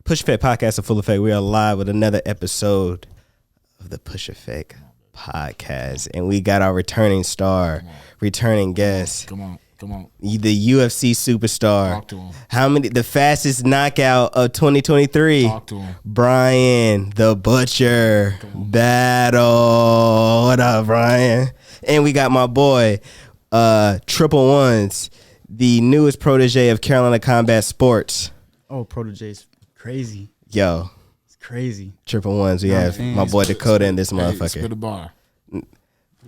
Push Effect Podcast of Full Effect. We are live with another episode of the Push Effect Podcast. And we got our returning star, returning guest. Come on. The UFC superstar. Talk to him. The fastest knockout of 2023. Talk to him. Bryan, the Butcher. Battle. What up, Bryan? And we got my boy, 1’s, the newest protege of Carolina Combat Sports. Oh, protege's crazy. Yo. It's crazy. 1’s, we have my boy Dakota in this motherfucker. Spit a bar.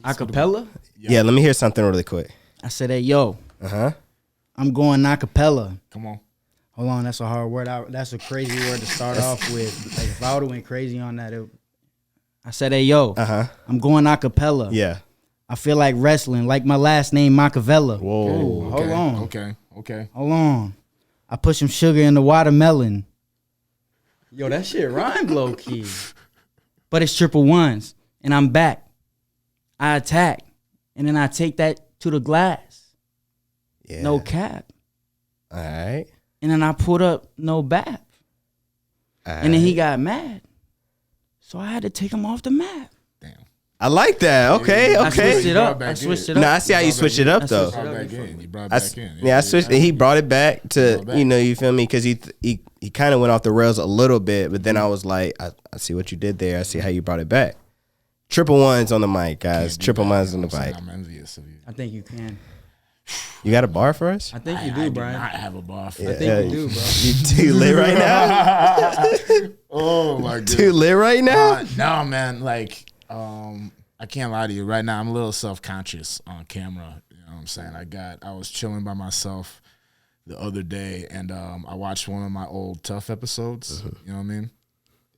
Acapella? Yeah, let me hear something really quick. I said, hey, yo. Uh-huh. I'm going acapella. Come on. Hold on, that's a hard word. That's a crazy word to start off with. Like, if I would have went crazy on that, I said, hey, yo. Uh-huh. I'm going acapella. Yeah. I feel like wrestling, like my last name, Machiavella. Whoa. Ooh, hold on. Okay. Hold on. I put some sugar in the watermelon. Yo, that shit rhymed low key. But it's 1’s, and I'm back. I attack, and then I take that to the glass. Yeah. No cap. All right. And then I put up no back. And then he got mad. So I had to take him off the map. Damn. I like that. Okay. I switched it up. No, I see how you switch it up, though. You brought it back in. Yeah, I switched. He brought it back to, you feel me? Because he kind of went off the rails a little bit, but then I was like, I see what you did there. I see how you brought it back. 1’s on the mic, guys. 1’s on the mic. I'm envious of you. I think you can. You got a bar for us? I think you do, Bryan. I have a bar for I think you do, bro. You too lit right now? Oh, my God. Too lit right now? No, man. Like, I can't lie to you. Right now, I'm a little self-conscious on camera. You know what I'm saying? I was chilling by myself the other day, and I watched one of my old Tough episodes. You know what I mean?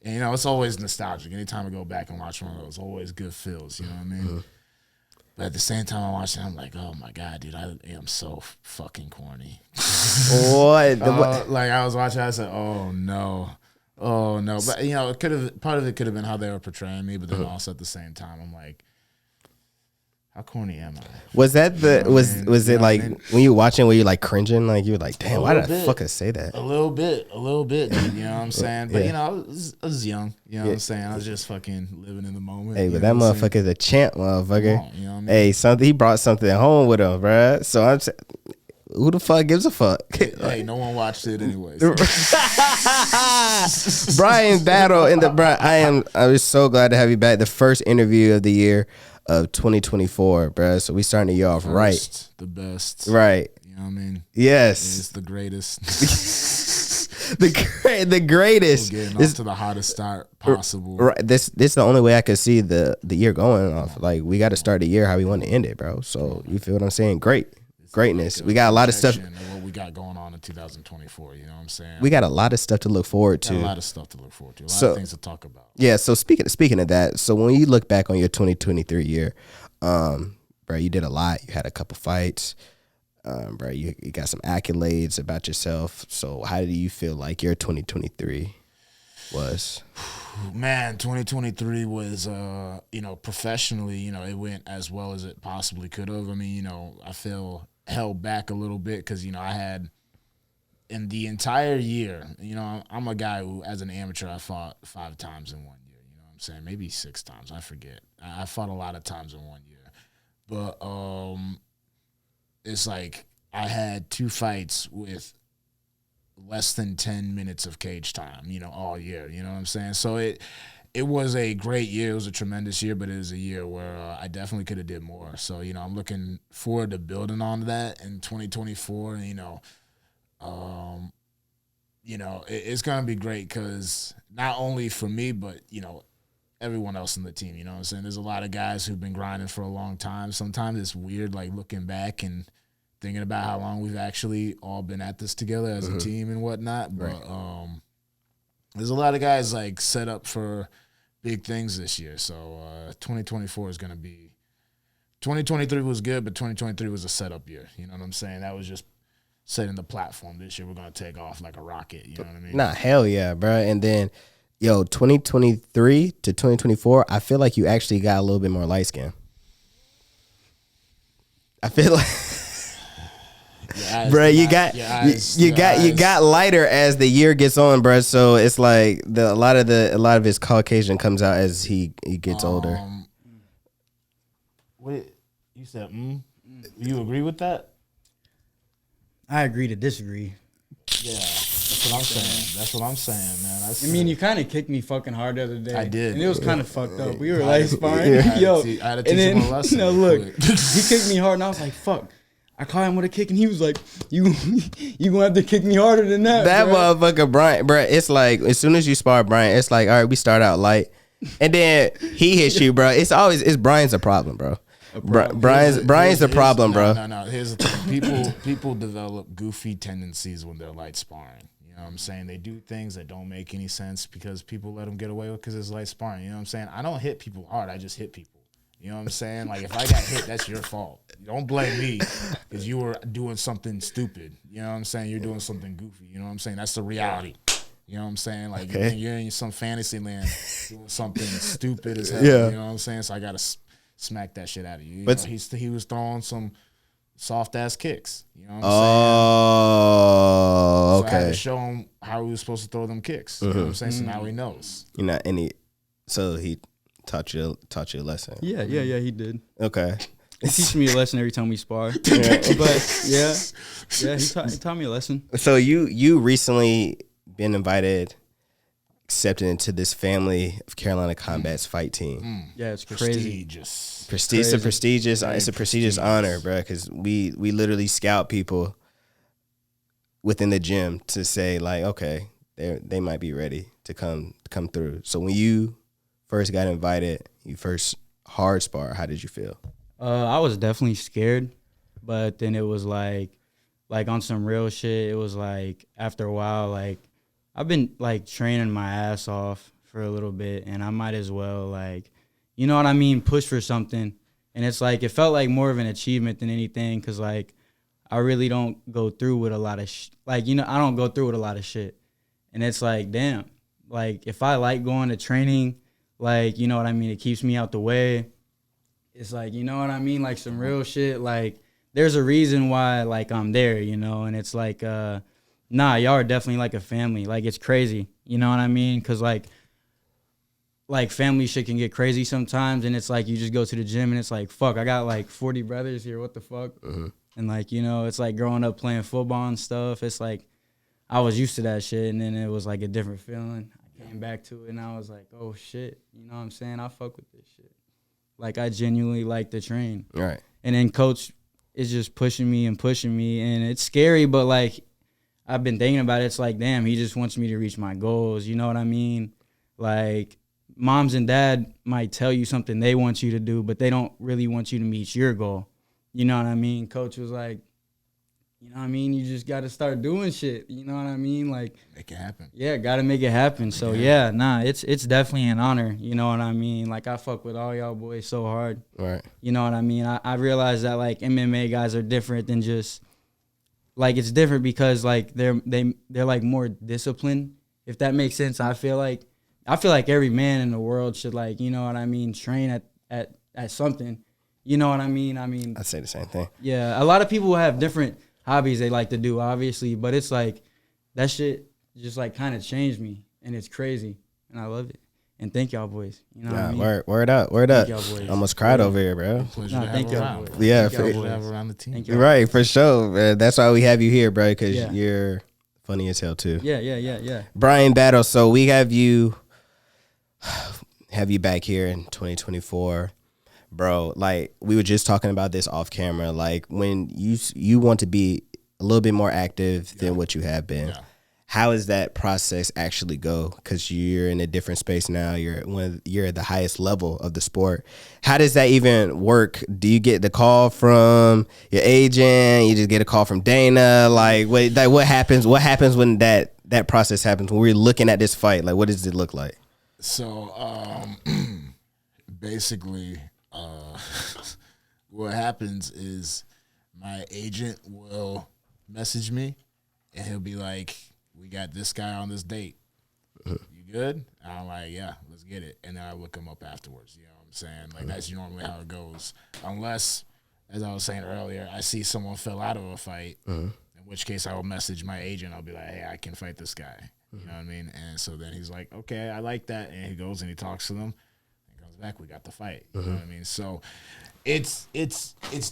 And, it's always nostalgic. Anytime I go back and watch one of those, always good feels. You know what I mean? But at the same time I watch it, I'm like, oh, my God, dude, I am so fucking corny. What? Like, I was watching, I said, oh, no. But, part of it could have been how they were portraying me, but then also at the same time, I'm like, how corny am I? Was that was it like when you were watching, were you like cringing? Like you were like, damn, why did I fucking say that? A little bit, dude, you know what I'm saying? But, I was young, you know what I'm saying? I was just fucking living in the moment. Hey, but that motherfucker's a champ, motherfucker. On, you know what I mean? Hey, he brought something home with him, bruh. So I'm saying, who the fuck gives a fuck? Hey, no one watched it anyways. Bryan battle in the I was so glad to have you back. The first interview of the year of 2024, bro. So we starting the year off right. The best. Right. You know what I mean? Yes. It's the greatest. the greatest. We're getting off to the hottest start possible. Right. This is the only way I could see the year going off. Like, we got to start the year how we want to end it, bro. So you feel what I'm saying? Greatness. Like we got a lot of stuff. Of what we got going on in 2024. You know what I'm saying? We got a lot of stuff to look forward to. A lot of stuff to look forward to. A lot of things to talk about. Yeah. So speaking of that, so when you look back on your 2023 year, bro, you did a lot. You had a couple fights, bro. You got some accolades about yourself. So how do you feel like your 2023 was? Man, 2023 was, professionally, it went as well as it possibly could have. I mean, I feel held back a little bit because, I had in the entire year, I'm a guy who, as an amateur, I fought 5 times in 1 year. You know what I'm saying? Maybe 6 times. I forget. I fought a lot of times in 1 year. But it's like I had 2 fights with less than 10 minutes of cage time, all year. You know what I'm saying? So it was a great year. It was a tremendous year, but it was a year where I definitely could have did more. So, I'm looking forward to building on that in 2024. It's going to be great because not only for me, but, everyone else in the team, you know what I'm saying? There's a lot of guys who've been grinding for a long time. Sometimes it's weird, like, looking back and thinking about how long we've actually all been at this together as a team and whatnot. But there's a lot of guys, like, set up for big things this year. So 2024 is going to be – 2023 was good, but 2023 was a setup year. You know what I'm saying? That was just setting the platform. This year we're going to take off like a rocket. You know what I mean? Nah, hell yeah, bro. And then, 2023 to 2024, I feel like you actually got a little bit more light skin. I feel like bro. You got lighter as the year gets on, bro. So it's like a lot of his Caucasian comes out as he gets older. What you said? You agree with that? I agree to disagree. Yeah, that's what I'm saying. That's what I'm saying, man. I mean, you kind of kicked me fucking hard the other day. I did, and it was kind of fucked up. We were like sparring, I yo, had to teach him a lesson. Look, he kicked me hard, and I was like, fuck. I caught him with a kick, and he was like, "You gonna have to kick me harder than that." That bro. motherfucker, Bryan, bro. It's like as soon as you spar Bryan, it's like, all right, we start out light, and then he hits you, bro. It's Bryan's a problem, bro. Bryan's the problem, bro. No. Here's the thing. People develop goofy tendencies when they're light sparring. You know what I'm saying? They do things that don't make any sense because people let them get away with because it's light sparring. You know what I'm saying? I don't hit people hard. I just hit people. You know what I'm saying? Like, if I got hit, that's your fault. Don't blame me because you were doing something stupid. You know what I'm saying? You're doing something goofy. You know what I'm saying? That's the reality. You know what I'm saying? Like, you're in some fantasy land doing something stupid as hell. Yeah. You know what I'm saying? So I got to smack that shit out of you. But he was throwing some soft-ass kicks. You know what I'm saying? Okay. So I had to show him how he was supposed to throw them kicks. You know what I'm saying? So now he knows. So he taught you a lesson. Yeah, he did. Okay. He teaches me a lesson every time we spar. But yeah, he taught me a lesson. So you recently been accepted into this family of Carolina Combat's fight team. Yeah, it's crazy. It's a prestigious honor, bro. Because we literally scout people within the gym to say like, okay, they might be ready to come through. So when you first got invited, you first hard spar, how did you feel? I was definitely scared, but then it was like on some real shit. It was like after a while, like I've been like training my ass off for a little bit, and I might as well like, you know what I mean, push for something. And it's like it felt like more of an achievement than anything, because like I really don't go through with a lot of I don't go through with a lot of shit, and it's like damn, like if I like going to training, like you know what I mean, it keeps me out the way. It's like, you know what I mean? Like some real shit. Like there's a reason why like I'm there, you know? And it's like, y'all are definitely like a family. Like it's crazy. You know what I mean? Cause like family shit can get crazy sometimes. And it's like, you just go to the gym and it's like, fuck, I got like 40 brothers here. What the fuck? And like, you know, it's like growing up playing football and stuff. It's like, I was used to that shit. And then it was like a different feeling. I came back to it and I was like, oh shit. You know what I'm saying? I fuck with this shit. Like, I genuinely like to train. Right. And then coach is just pushing me. And it's scary, but, like, I've been thinking about it. It's like, damn, he just wants me to reach my goals. You know what I mean? Like, moms and dad might tell you something they want you to do, but they don't really want you to meet your goal. You know what I mean? Coach was like, you know what I mean? You just got to start doing shit. You know what I mean? Like, make it happen. Yeah, got to make it happen. So, it's definitely an honor. You know what I mean? Like, I fuck with all y'all boys so hard. Right. You know what I mean? I realize that, like, MMA guys are different than just, like, it's different because, like, they're like, more disciplined, if that makes sense. I feel like every man in the world should, like, you know what I mean, train at something. You know what I mean? I'd say the same thing. Yeah, a lot of people have different hobbies they like to do, obviously, but it's like that shit just like kind of changed me, and it's crazy, and I love it. And thank y'all boys. You know what I mean? Word up. Thank y'all boys. Almost cried over here, bro. Thank y'all boys. Yeah, thank y'all to have around the team. Right, for sure, man. That's why we have you here, bro, because you're funny as hell too. Yeah. Bryan Battle. So we have you back here in 2024. Bro, like we were just talking about this off camera, like when you want to be a little bit more active than what you have been. How does that process actually go? Because you're in a different space now. You're at the highest level of the sport. How does that even work? Do you get the call from your agent? You just get a call from Dana? Like what happens? What happens when that process happens? When we're looking at this fight, like what does it look like? So basically. What happens is my agent will message me and he'll be like, we got this guy on this date. You good? And I'm like, yeah, let's get it. And then I look him up afterwards. You know what I'm saying? Like, that's normally how it goes. Unless as I was saying earlier, I see someone fell out of a fight, in which case I will message my agent. I'll be like, hey, I can fight this guy. You know what I mean? And so then he's like, okay, I like that. And he goes and he talks to them. And comes back, we got the fight. You know what I mean? So it's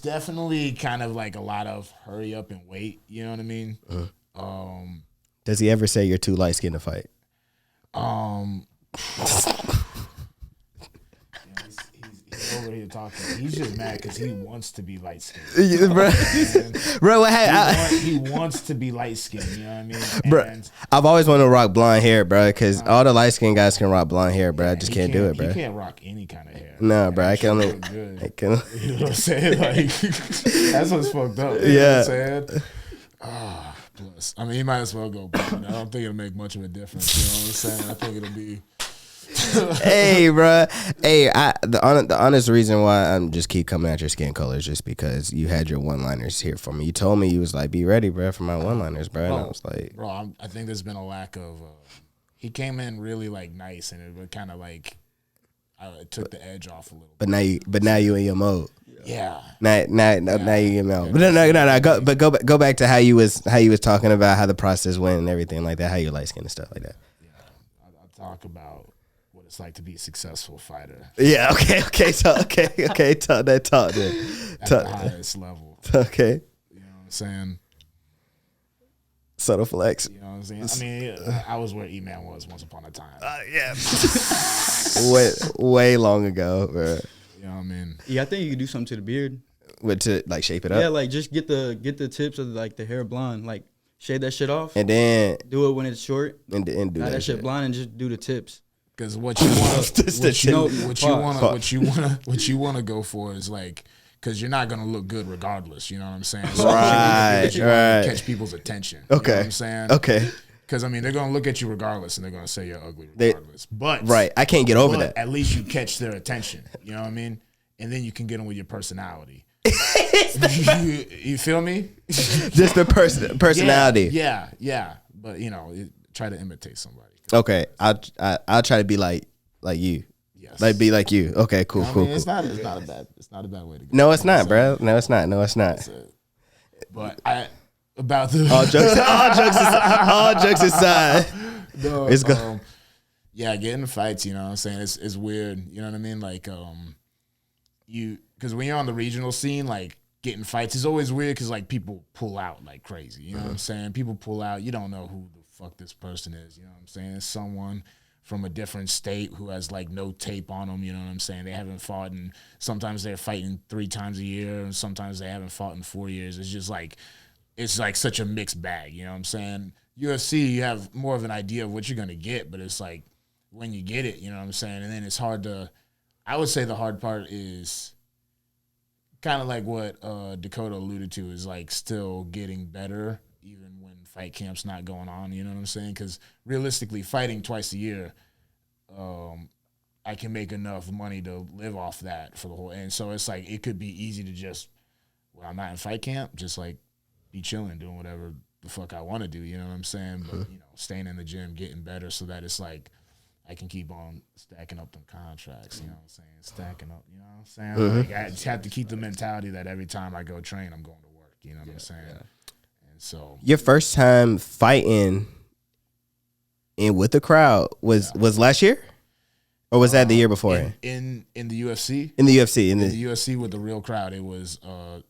definitely kind of like a lot of hurry up and wait. You know what I mean? Does he ever say you're too light skinned to fight? He's over here talking. He's just mad because he wants to be light skinned. Bro, He wants to be light skinned. You know what I mean? Bro, I've always wanted to rock blonde hair, bro, because all the light skinned guys can rock blonde hair, bro. I just can't do it, bro. He can't rock any kind of hair. No, bro, I can only. Look good. I can. You know what I'm saying? Like, that's what's fucked up. You know what I'm saying? Ah, plus. I mean, he might as well go blonde. I don't think it'll make much of a difference. You know what I'm saying? I think it'll be. Hey, bro. Hey, the honest reason why I'm just keep coming at your skin color is just because you had your one-liners here for me. You told me you was like, be ready, bro, for my one-liners, bro. And I was like, bro, I think there's been a lack of. He came in really like nice, and it kind of like it took the edge off a little. But now you in your mode. Yeah. Now you in your mode. But no. Go back to how you was talking about how the process went and everything like that. How you light skin and stuff like that. Yeah, I'll talk about what it's like to be a successful fighter. Yeah. Okay. Talk that. At the highest level. Okay. You know what I'm saying? Subtle flex. You know what I'm saying? I mean, I was where E-Man was once upon a time. Yeah. way long ago, bro. You know what I mean? Yeah, I think you could do something to the beard. What, to like shape it up? Yeah, like just get the tips of like the hair blonde, like shave that shit off, and then do it when it's short, and do that shit blonde, and just do the tips. Because what you want to go for is like, because you're not gonna look good regardless. You know what I'm saying? So right. Catch people's attention. Okay. You know what I'm saying? Okay. Because, I mean, they're going to look at you regardless, and they're going to say you're ugly regardless. Right. I can't get over that. At least you catch their attention. You know what I mean? And then you can get them with your personality. you feel me? Just the personality. Yeah. But, you know, try to imitate somebody. Okay. I'll try to be like you. Yes. Like be like you. Okay, cool, cool. It's not a bad way to go. No, it's not, bro. No, it's not. But about the all jokes aside. No, it's good. Yeah, getting fights, you know what I'm saying? It's weird. You know what I mean? Like because when you're on the regional scene, like getting fights is always weird because like people pull out like crazy. You know what I'm saying? People pull out. You don't know who the fuck this person is. You know what I'm saying? It's someone from a different state who has like no tape on them. You know what I'm saying? They haven't fought, and sometimes they're fighting 3 times a year, and sometimes they haven't fought in 4 years. It's just like. It's like such a mixed bag, you know what I'm saying? UFC, you have more of an idea of what you're going to get, but it's like when you get it, you know what I'm saying? And then it's hard to, I would say the hard part is kind of like what Dakota alluded to, is like still getting better even when fight camp's not going on, you know what I'm saying? Because realistically, fighting twice a year, I can make enough money to live off that for the whole, and so it's like it could be easy to just, when I'm not in fight camp, just like, be chilling, doing whatever the fuck I want to do, you know what I'm saying? But, you know, staying in the gym, getting better so that it's like I can keep on stacking up them contracts, you know what I'm saying? Stacking up, you know what I'm saying? Like I just have to keep the mentality that every time I go train, I'm going to work, you know what I'm saying? Yeah. And so. Your first time fighting in with the crowd was last year? Or was that the year before? In the UFC? In the UFC. In the UFC with the real crowd, it was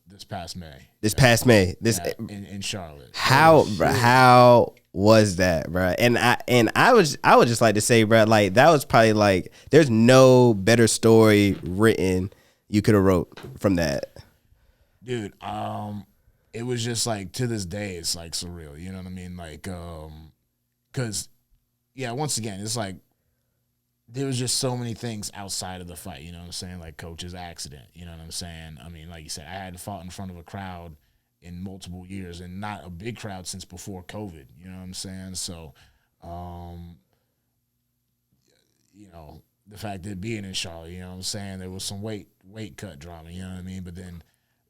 this past May. In Charlotte. How was that, bro? And I would just like to say, bro, like that was probably like there's no better story written you could have wrote from that. Dude, it was just like to this day it's like surreal, you know what I mean? Like cuz once again, it's like there was just so many things outside of the fight, you know what I'm saying? Like coach's accident, you know what I'm saying? I mean, like you said, I hadn't fought in front of a crowd in multiple years and not a big crowd since before COVID, you know what I'm saying? So, you know, the fact that being in Charlotte, you know what I'm saying? There was some weight cut drama, you know what I mean? But then,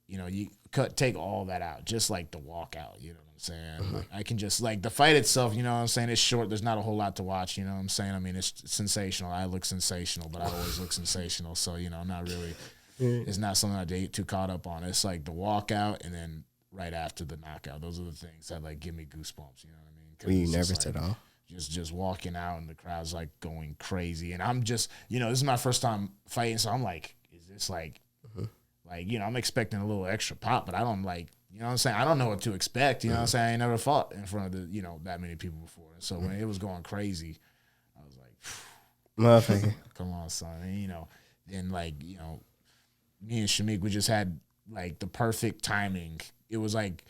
you know, you take all that out, just like the walkout, you know what I'm saying? Like, I can just, like, the fight itself, you know what I'm saying? It's short. There's not a whole lot to watch, you know what I'm saying? I mean, it's sensational. I look sensational, but I always look sensational. So, you know, not really. it's not something that they get too caught up on. It's like the walkout and then right after the knockout. Those are the things that like give me goosebumps. You know what I mean? Were you nervous at all? Just walking out and the crowd's like going crazy, and I'm just, this is my first time fighting, so I'm like, is this like, I'm expecting a little extra pop, but I don't like, you know what I'm saying? I don't know what to expect. You know what I'm saying? I ain't never fought in front of that many people before, and so when it was going crazy, I was like, motherfucker, come on, son, and then like me and Shamik, we just had like the perfect timing. It was like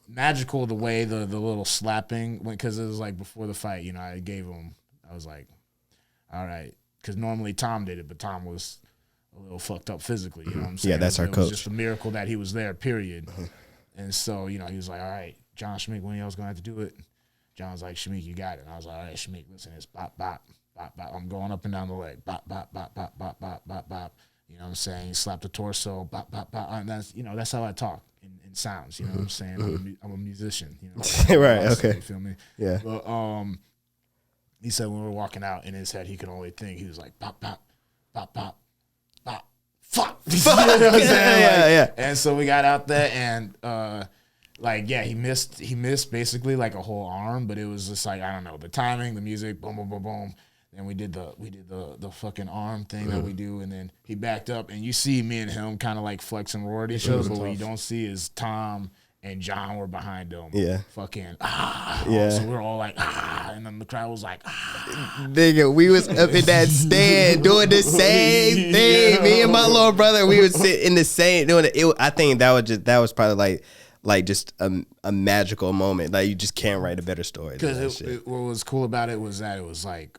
magical the way the little slapping went, because it was like before the fight, I was like, all right, because normally Tom did it, but Tom was a little fucked up physically, you know what I'm saying? Yeah, that's our coach. It was just a miracle that he was there, period. And so, he was like, all right, John Shamik, when y'all's going to have to do it? John's like, Shamik, you got it. And I was like, all right, Shamik, listen, it's bop, bop, bop, bop. I'm going up and down the leg, bop, bop, bop, bop, bop, bop, bop, bop. You know what I'm saying? Slap the torso, bop, bop, bop. And that's how I talk in sounds. You know what I'm saying? I'm a musician. Right. Okay. You feel me? Yeah. But he said when we were walking out, in his head he could only think. He was like, bop, bop, bop, bop, bop, fuck. You know what I'm saying? Yeah. And so we got out there, and he missed basically like a whole arm, but it was just like, I don't know, the timing, the music, boom, boom, boom, boom. Then we did the fucking arm thing that we do, and then he backed up, and you see me and him kind of like flex and roar at each other, but what you don't see is Tom and John were behind him. Yeah. Fucking Yeah. So we're all like and then the crowd was like Nigga, we was up in that stand doing the same thing. Yeah. Me and my little brother, we would sit in the same doing it. I think that was probably like just a magical moment. Like you just can't write a better story. Because what was cool about it was that it was like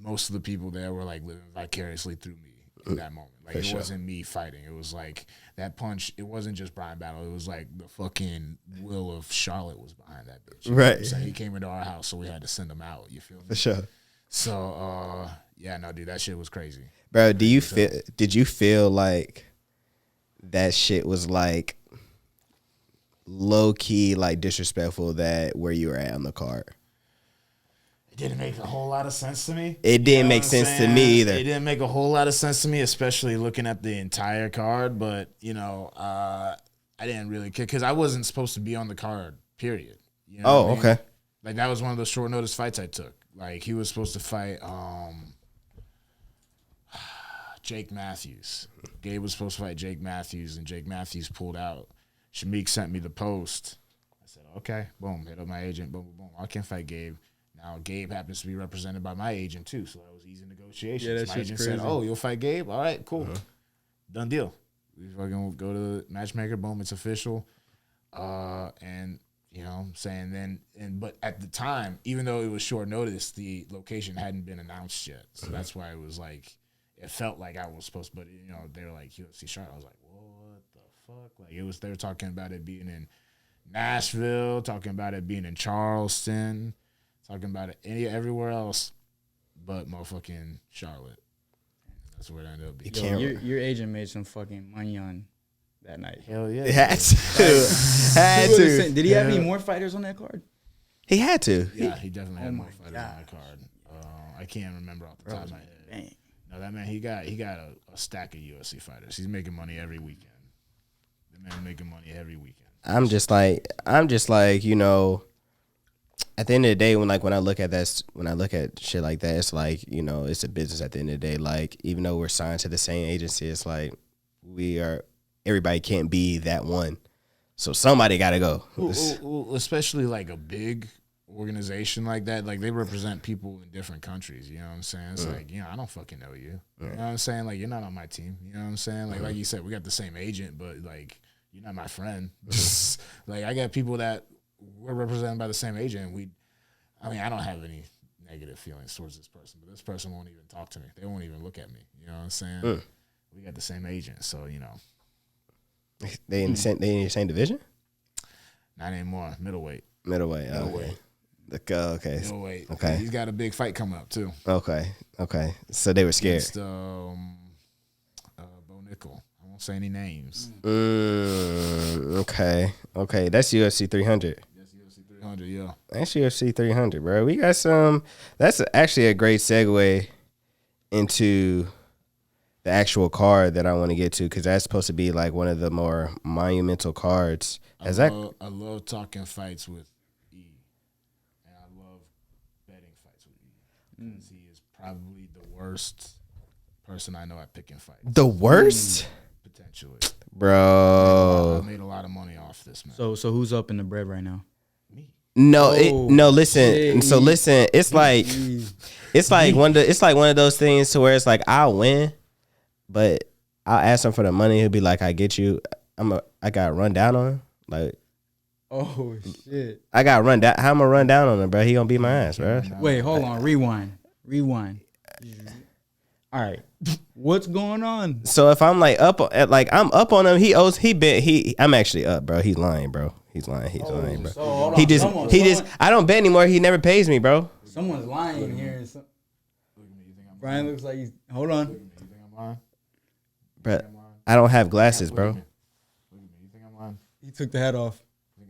most of the people there were like living vicariously through me in that moment. Like it wasn't me fighting. It was like that punch. It wasn't just Bryan battle. It was like the fucking will of Charlotte was behind that bitch. You know what I'm saying? He came into our house, so we had to send him out. You feel me? For sure. So dude, that shit was crazy. Bro, did you feel like that shit was like low key like disrespectful that where you were at on the card? Didn't make a whole lot of sense to me. It didn't make sense to me either. It didn't make a whole lot of sense to me, especially looking at the entire card. But I didn't really care because I wasn't supposed to be on the card. Period. You know what I mean? Okay. Like that was one of those short notice fights I took. Like he was supposed to fight Jake Matthews. Gabe was supposed to fight Jake Matthews, and Jake Matthews pulled out. Shamik sent me the post. I said, okay, boom, hit up my agent, boom, boom, boom. I can't fight Gabe. Now, Gabe happens to be represented by my agent, too, so that was easy negotiations. My agent said, oh, you'll fight Gabe? All right, cool. Done deal. We fucking go to the matchmaker, boom, it's official. And, you know what I'm saying, but at the time, even though it was short notice, the location hadn't been announced yet. So that's why it was like, it felt like I was supposed to, but, they were like, UFC Charlotte. I was like, what the fuck? Like, they were talking about it being in Nashville, talking about it being in Charleston, talking about it everywhere else but motherfucking Charlotte. That's where it ended up being. Your agent made some fucking money on that night. Hell yeah. It had to. Did he have any more fighters on that card? He had to. Yeah, he definitely had more fighters on that card. I can't remember off the top of my head. Dang. No, that man, he got a stack of UFC fighters. He's making money every weekend. The man making money every weekend. I'm just like, at the end of the day, when I look at shit like that, it's like, it's a business at the end of the day. Like, even though we're signed to the same agency, it's like everybody can't be that one. So somebody got to go. Especially like a big organization like that. Like, they represent people in different countries. You know what I'm saying? It's like, I don't fucking know you. You know what I'm saying? Like, you're not on my team. You know what I'm saying? Like you said, we got the same agent, but like, you're not my friend. Like, I got people that we're represented by the same agent. I don't have any negative feelings towards this person, but this person won't even talk to me. They won't even look at me. You know what I'm saying? We got the same agent, so They in the same division? Not anymore. Middleweight. Middleweight. Okay. Middleweight. Okay. He's got a big fight coming up too. Okay. So they were scared. Against, Bo Nickel. I won't say any names. Okay. That's UFC 300. That's UFC 300. Yeah. That's UFC 300, bro. We got some. That's actually a great segue into the actual card that I want to get to, because that's supposed to be like one of the more monumental cards. I love talking fights with E, and I love betting fights with E because he is probably the worst person I know at picking fights. The worst? Potentially. Bro. I made a lot of money off this, man. So who's up in the bread right now? No, listen. So listen, it's like one of those things to where it's like I'll win, but I'll ask him for the money. He'll be like, "I get you. I got run down on him. Like, oh shit, I got run down. How am I run down on him, bro? He gonna beat my ass, bro. Wait, hold on, rewind. All right, what's going on? So if I'm like I'm up on him, I'm actually up, bro. He's lying, bro. He's lying, bro. So, hold on. He just I don't bet anymore. He never pays me, bro. Someone's lying here. Bryan looks like he's. Hold on. You think I'm lying? Bro, I don't have glasses, bro. Look at me. You think I'm lying? He took the hat off.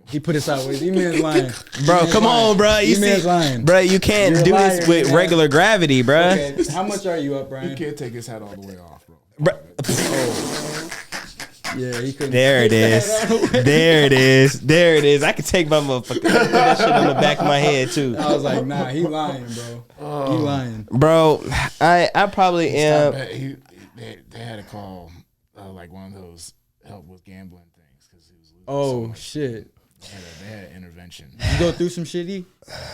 He put it sideways. He man's lying. Bro, come on, bro. You see, lying. bro, you can't You're do lying, this with man. regular gravity, bro. Okay, how much are you up, Bryan? He can't take his hat all the way off, bro. Yeah, he couldn't. There it is. There it is. I can take my motherfucker. Put that shit on the back of my head too. I was like, nah, he lying, bro. He lying. Bro, I probably am. They had to call like one of those help with gambling things because he was losing. Oh shit. They had intervention. You go through some shitty?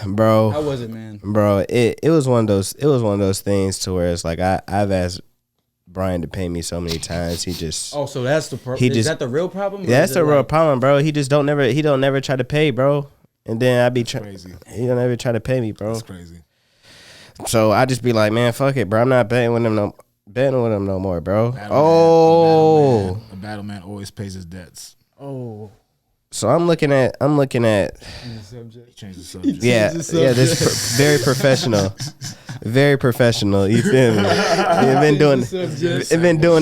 Bro. How was it, man? Bro, it was one of those things to where it's like I've asked Bryan to pay me so many times. He just so that's the problem. Is that the real problem? Yeah, that's the real problem, bro. He don't never try to pay, bro. And then I be crazy. He don't ever try to pay me, bro. That's crazy. So I just be like, man, fuck it, bro. I'm not betting with him no more, bro. A battle man always pays his debts. Oh. So I'm looking at. Change the subject. Yeah, this very professional, very professional. You feel me? I've been doing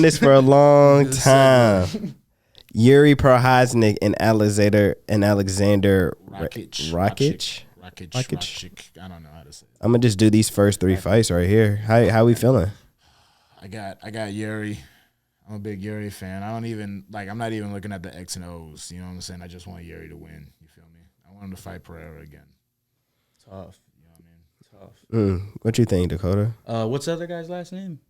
this for a long time. Yuri Prochaznik and Alexander Rakic. I don't know how to say it. I'm gonna just do these first 3 fights right here. How we feeling? I got Yuri. I'm a big Yuri fan. I'm not even looking at the X and O's. You know what I'm saying? I just want Yuri to win. You feel me? I want him to fight Pereira again. Tough. You know what I mean? Tough. What you think, Dakota? What's the other guy's last name?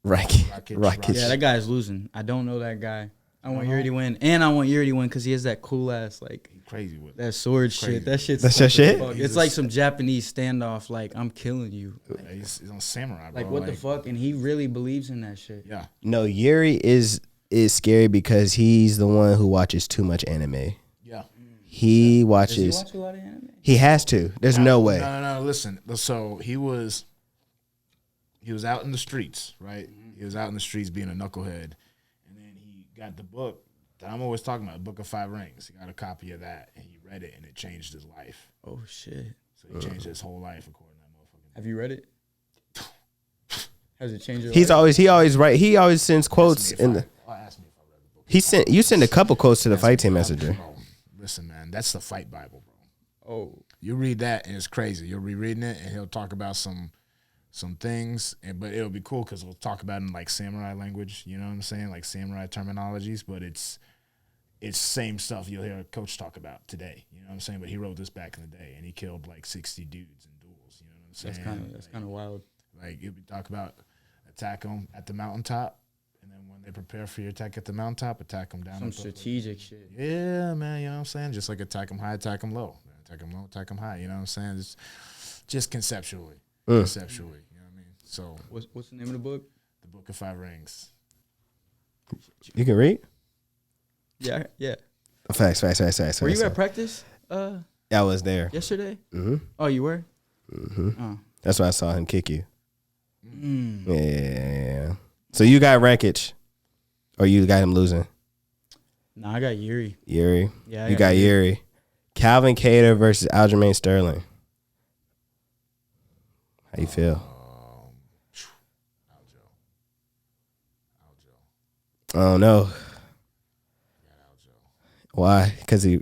Rakic. Yeah, that guy's losing. I don't know that guy. I want Yuri to win, and I want Yuri to win because he has that cool ass crazy with that sword shit. That's your shit. It's like some Japanese standoff. Like I'm killing you. Yeah, he's on samurai. Bro. Like what the fuck? And he really believes in that shit. Yeah. No, Yuri is scary because he's the one who watches too much anime. Yeah. He watches. Does he watch a lot of anime? He has to. There's no way. No. Listen. So he was out in the streets, right? He was out in the streets being a knucklehead. Got the book that I'm always talking about, the Book of 5 Rings. He got a copy of that, and he read it, and it changed his life. Oh, shit. So he changed his whole life according to that motherfucker. Have you read it? Has it changed your life? He always sends quotes in the. Ask me if I read the book. You send a couple quotes to the Fight Team Messenger. Bro, listen, man, that's the Fight Bible, bro. Oh. You read that, and it's crazy. You'll be reading it, and he'll talk about some things, but it'll be cool because we'll talk about it in like samurai language, you know what I'm saying, like samurai terminologies, but it's same stuff you'll hear a coach talk about today, you know what I'm saying, but he wrote this back in the day, and he killed like 60 dudes in duels, you know what I'm saying. That's kind of wild. Like it'll be talk about attack them at the mountaintop, and then when they prepare for your attack at the mountaintop, attack them down. Some strategic shit. Yeah, man, you know what I'm saying, just like attack them high, attack them low, attack them low, attack them high, you know what I'm saying, it's just conceptually. Conceptually, you know what I mean? So what's the name of the book? The Book of 5 Rings. You can read? Yeah. Facts. Were you at practice? Yeah, I was there. Yesterday? Mm-hmm. Oh, you were? Mm-hmm. Oh. That's why I saw him kick you. Yeah. So you got Rakic, or you got him losing? Nah, I got Yuri. Yuri? Yeah, you got Yuri. Calvin Kattar versus Aljamain Sterling. How you feel? Aljo. I don't know. Why? Because the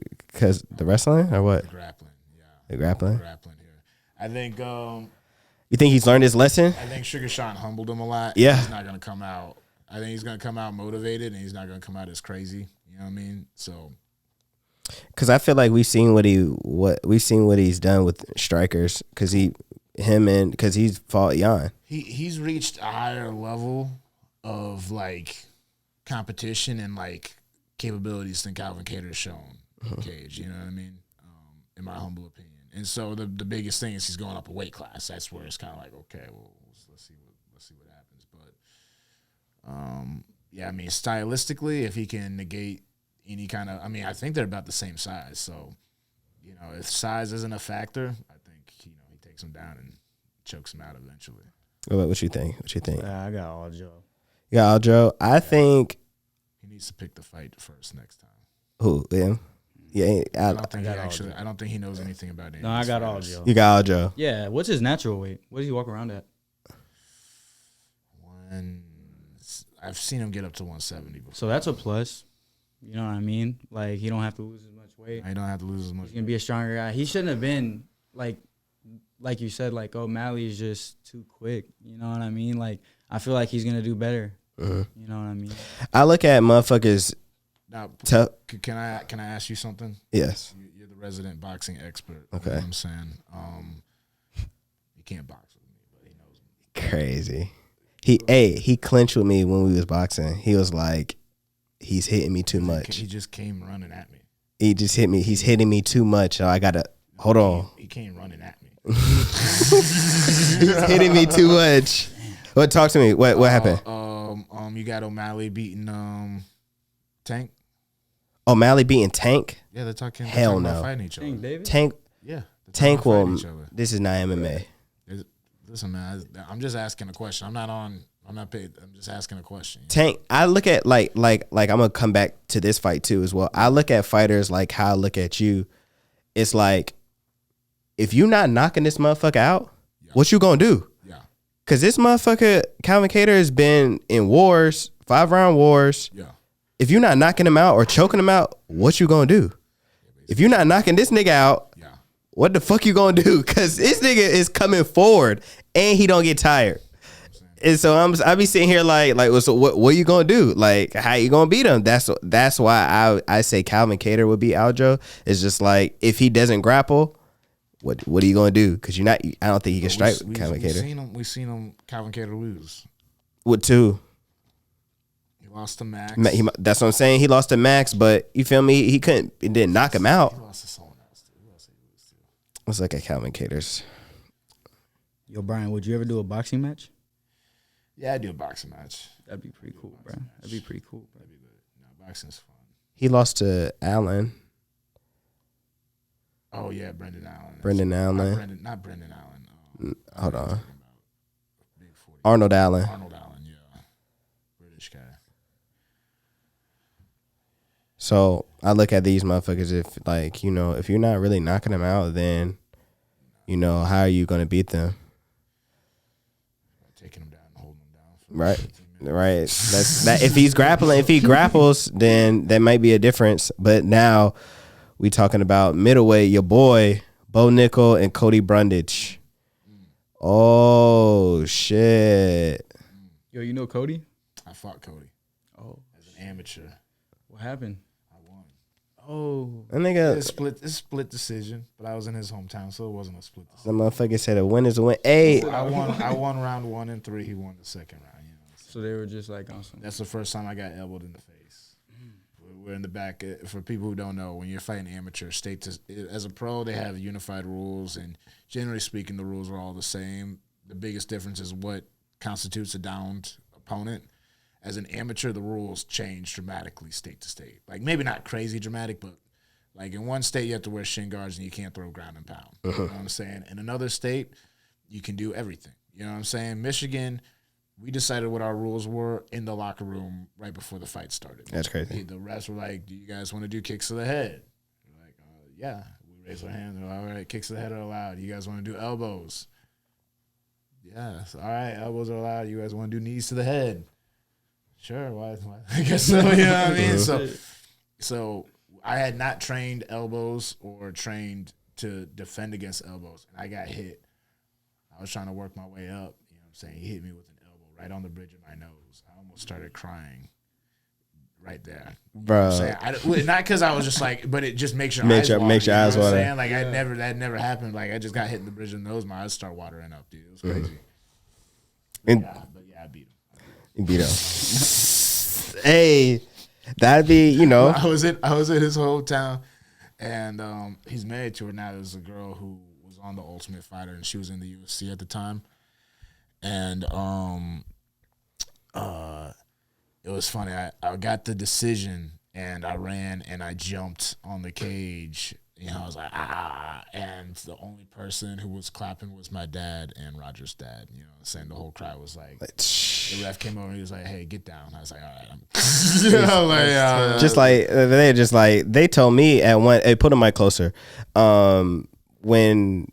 wrestling or what? The grappling, yeah. The grappling? Grappling here. I think. You think he's learned his lesson? I think Sugar Sean humbled him a lot. Yeah. He's not gonna come out I think he's gonna come out motivated, and he's not gonna come out as crazy. You know what I mean? So, because I feel like we've seen what he's done with strikers. Because he's fought Jan. He's reached a higher level of like competition and like capabilities than Calvin Kattar's shown in the cage. You know what I mean? In my humble opinion. And so the biggest thing is he's going up a weight class. That's where it's kind of like, okay, well, let's see what happens. But yeah, I mean, stylistically, if he can negate any kind of, I mean, I think they're about the same size. So, you know, if size isn't a factor, I think he takes him down and chokes him out eventually. What you think? I got all Joe. You got Aljo. I think he needs to pick the fight first next time. who him? Yeah, I don't think he knows anything about it. No, I got all Joe. You got Aljo. Yeah, what's his natural weight? What does he walk around at? I've seen him get up to 170 before. So that's a plus. You know what I mean? Like, he don't have to lose as much weight. He don't have to lose as much. He's gonna be a stronger guy. He shouldn't have been like you said, like O'Malley is just too quick. You know what I mean? Like, I feel like he's gonna do better. You know what I mean? I look at motherfuckers. Now, tough. Can I ask you something? Yes. You're the resident boxing expert. Okay. You know what I'm saying? He can't box with me, but he knows me. Crazy. He clinched with me when we was boxing. He was like, he's hitting me too much. He just came running at me. He just hit me. He's hitting me too much. So I gotta hold on. He came running at me. He's hitting me too much. What? Talk to me. What happened? You got O'Malley beating Tank. O'Malley beating Tank? Yeah, they're talking. Hell no. About fighting each other. David? Tank. Yeah. Tank will. Fighting each other. This is not MMA. Listen, man. I'm just asking a question. I'm not paid. I'm just asking a question. Tank. I look at like I'm gonna come back to this fight too as well. I look at fighters like how I look at you. It's like, if you not knocking this motherfucker out, what you gonna do? Yeah. Cause this motherfucker Calvin Kattar has been in wars, 5-round wars. Yeah. If you're not knocking him out or choking him out, what you gonna do? If you're not knocking this nigga out, what the fuck you gonna do? Cause this nigga is coming forward and he don't get tired. And so I be sitting here like so what you gonna do? Like, how you gonna beat him? That's why I say Calvin Kattar would beat Aljo. It's just like, if he doesn't grapple, what are you gonna do? Cause I don't think he can strike Calvin Kattar. We've seen him Calvin Kattar lose. What two? He lost to Max. That's what I'm saying. He lost to Max, but you feel me? He didn't knock him out. He lost to someone else too. Who else did he lose to? Let's look at Calvin Kattar's. Yo, Bryan, would you ever do a boxing match? Yeah, I'd do a boxing match. That'd be pretty cool, bro. That'd be pretty cool, bro. That'd be good. No, boxing's fun. He lost to Allen. Oh yeah, Brendan Allen. Brendan Allen. Not Brendan Allen. Hold on. Big 40. Arnold Allen. Arnold Allen, yeah. British guy. So I look at these motherfuckers, if you're not really knocking them out, then, how are you going to beat them? Taking him down and holding him down. Right. That's that. If he grapples, then that might be a difference. But now we talking about middleweight, your boy, Bo Nickel and Cody Brundage. Oh, shit. Yo, you know Cody? I fought Cody. Oh. As an amateur. What happened? I won. Oh. That nigga. It's a split decision, but I was in his hometown, so it wasn't a split The decision. motherfucker said a win is a win. Hey. I won round 1 and 3. He won the second round. You know. So they were just like on some. That's the first time I got elbowed in the face. We're in the back. For people who don't know, when you're fighting amateur, as a pro, they have unified rules, and generally speaking, the rules are all the same. The biggest difference is what constitutes a downed opponent. As an amateur, the rules change dramatically state to state. Like, maybe not crazy dramatic, but like in one state, you have to wear shin guards and you can't throw ground and pound. You know what I'm saying? In another state, you can do everything. You know what I'm saying? Michigan, we decided what our rules were in the locker room right before the fight started. That's crazy. The refs were like, do you guys want to do kicks to the head? We're like, yeah. We raised our hands. We're like, all right, kicks to the head are allowed. You guys want to do elbows? Yes. All right, elbows are allowed. You guys want to do knees to the head? Sure. Why? I guess so. You know what I mean? So I had not trained elbows or trained to defend against elbows, and I got hit. I was trying to work my way up. You know what I'm saying? He hit me with an elbow right on the bridge of my nose. I almost started crying right there. Bro. Not because I was just like, but it just makes your Makes eyes water. your eyes you know what water. I'm saying? Like that never happened. Like I just got hit in the bridge of the nose. My eyes start watering up, dude. It was crazy. And But I beat him. you beat him. Hey, that'd be, you know. I was in his hometown, and he's married to her now. There's a girl who was on the Ultimate Fighter, and she was in the UFC at the time. And it was funny. I got the decision, and I ran and I jumped on the cage. You know, I was like, ah. And the only person who was clapping was my dad and Roger's dad. You know, saying the whole crowd was like, the ref came over and he was like, hey, get down. I was like, all right. They told me at one, hey, put the mic closer. When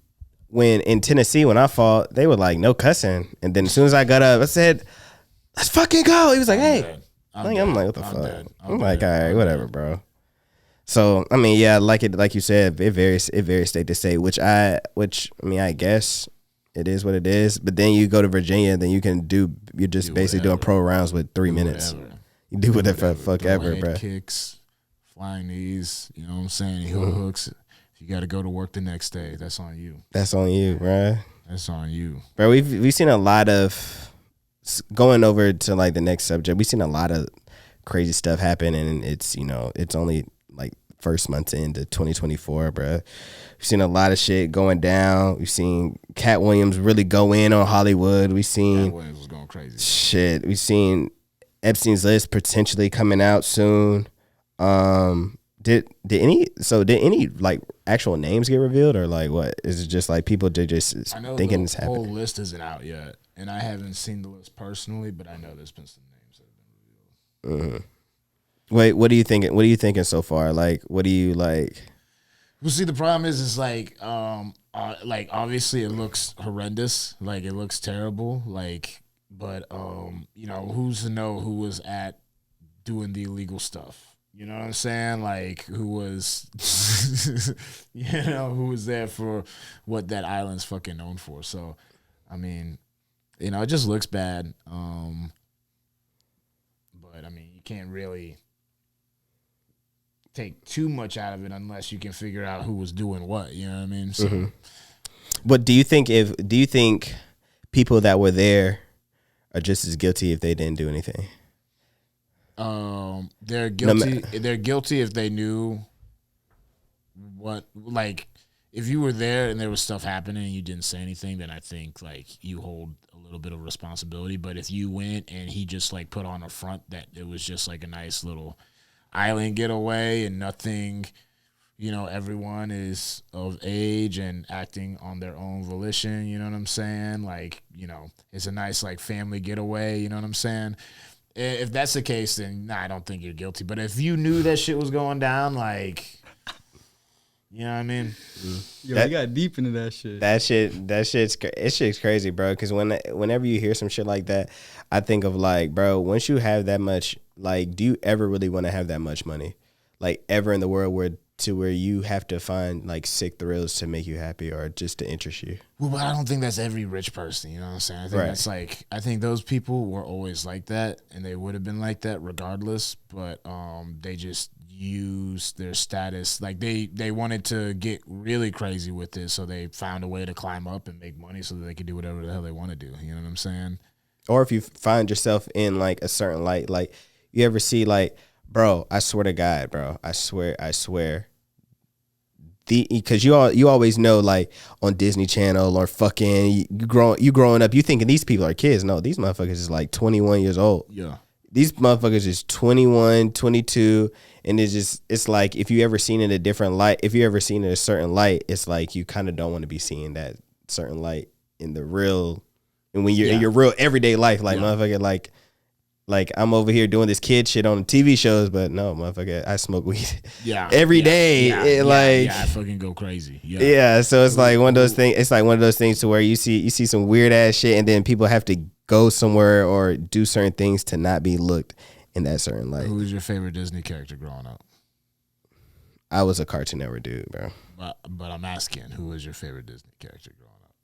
in Tennessee, when I fought, they were like, no cussing. And then as soon as I got up, I said, let's fucking go. He was like, hey. I'm like, what the fuck? I'm like, all right, whatever, bro. So I mean, yeah, like you said, it varies state to state, which I mean, I guess it is what it is. But then you go to Virginia, then you're just basically doing pro rounds with 3 minutes. Whatever. You do whatever the fuck ever, head bro. Kicks, flying knees, you know what I'm saying? Heel hooks. If you got to go to work the next day, that's on you. That's on you, bro. That's on you, Bro, we've seen a lot of, going over to like the next subject, we've seen a lot of crazy stuff happen, and it's, you know, it's only like first month into 2024, bro. We've seen a lot of shit going down. We've seen Cat Williams really go in on Hollywood. We've seen Cat Williams was going crazy. Shit. We've seen Epstein's list potentially coming out soon. Did any like actual names get revealed, or like what? Is it just like people did just thinking it's happening? The whole list isn't out yet, and I haven't seen the list personally, but I know there's been some names that have been revealed. Wait, what are you thinking? What are you thinking so far? Like, what do you like? Well, see, the problem is like obviously it looks horrendous, like it looks terrible, like, but you know, who's to know who was at doing the illegal stuff? You know what I'm saying? Like, who was, you know, who was there for what that island's fucking known for? So, I mean, you know, it just looks bad. But I mean, you can't really take too much out of it unless you can figure out who was doing what. You know what I mean? So, But do you think people that were there are just as guilty if they didn't do anything? They're guilty. They're guilty if they knew what, like, if you were there and there was stuff happening and you didn't say anything, then I think like you hold a little bit of responsibility. But if you went and he just like put on a front that it was just like a nice little island getaway and nothing, you know, everyone is of age and acting on their own volition, you know what I'm saying? Like, you know, it's a nice like family getaway, you know what I'm saying? If that's the case, then nah, I don't think you're guilty. But if you knew that shit was going down, like, you know what I mean? Yo, you got deep into that shit. Shit's crazy, bro. Because whenever you hear some shit like that, I think of like, bro, once you have that much, like, do you ever really want to have that much money, like, ever in the world where you have to find like sick thrills to make you happy or just to interest you? Well, but I don't think that's every rich person. You know what I'm saying? I think that's like, I think those people were always like that, and they would have been like that regardless. But they just use their status, like they wanted to get really crazy with this, so they found a way to climb up and make money so that they could do whatever the hell they want to do. You know what I'm saying? Or if you find yourself in like a certain light, like you ever see like, bro, I swear to God, bro, I swear. Because you always know, like on Disney Channel or fucking you growing up, you thinking these people are kids. No, these motherfuckers is like 21 years old. Yeah. These motherfuckers is 21, 22, and it's like if you ever seen it a different light, if you ever seen it a certain light, it's like you kind of don't want to be seeing that certain light in the real, and when you're in your real everyday life, like motherfucker, like I'm over here doing this kid shit on TV shows, but no, motherfucker, I smoke weed every day. I fucking go crazy. Yeah, so it's like one of those things. It's like one of those things to where you see some weird ass shit, and then people have to go somewhere or do certain things to not be looked in that certain light. Who was your favorite Disney character growing up? I was a Cartoon Network dude, bro. But I'm asking, who was your favorite Disney character growing up?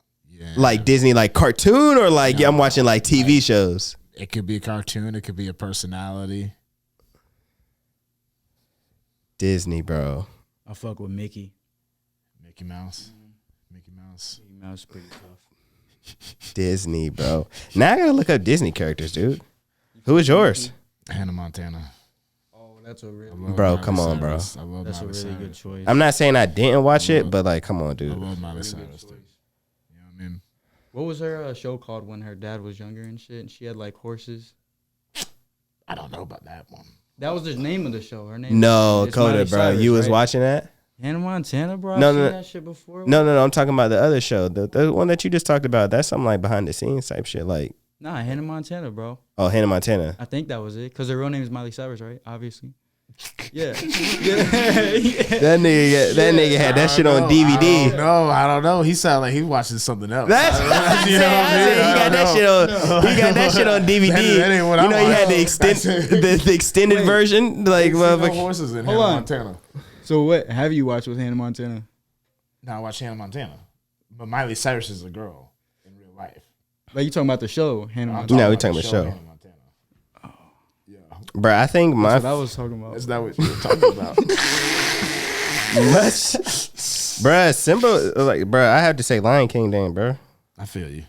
Like Disney, like cartoon, or like I'm watching like TV shows. It could be a cartoon. It could be a personality. Disney, bro. I fuck with Mickey. Mickey Mouse. Mickey Mouse. Mickey Mouse is pretty tough. Disney, bro. Now I gotta look up Disney characters, dude. Who is yours? Hannah Montana. Oh, that's a really Bro, come on, bro. I love that's a Miley really good Cyrus. choice. I'm not saying I didn't watch it, but like, come on, I dude. love Miley Cyrus, dude. You know what I mean? What was her show called when her dad was younger and shit? And she had like horses. I don't know about that one. That was the name of the show. Her name. No, it's Coda, Miley bro. Cyrus, You was right? watching that? Hannah Montana, bro. No, I've no, seen no. that shit before. No. I'm talking about the other show, the one that you just talked about. That's something like behind the scenes type shit. Like, Nah, Hannah Montana, bro. oh, Hannah Montana. I think that was it. Because her real name is Miley Cyrus, right? Obviously. Yeah. That nigga had that shit on DVD. I don't know. He sounded like he watching something else. That's what I'm saying. He got that shit on. He got that shit on DVD. That ain't what I You know, he had watched. the extended version. Like, No motherfucker. horses in Hold Hannah on. Montana. So what have you watched with Hannah Montana? No, I watch Hannah Montana. But Miley Cyrus is a girl in real life. Like you talking about the show, Hannah I'm Montana? No, we the talking about show. Hannah Montana. Yeah. Bro, I think my That's what I was talking about. That's not what you're talking about. bruh, Simba, like, bruh, I have to say Lion King, then, bro. I feel you.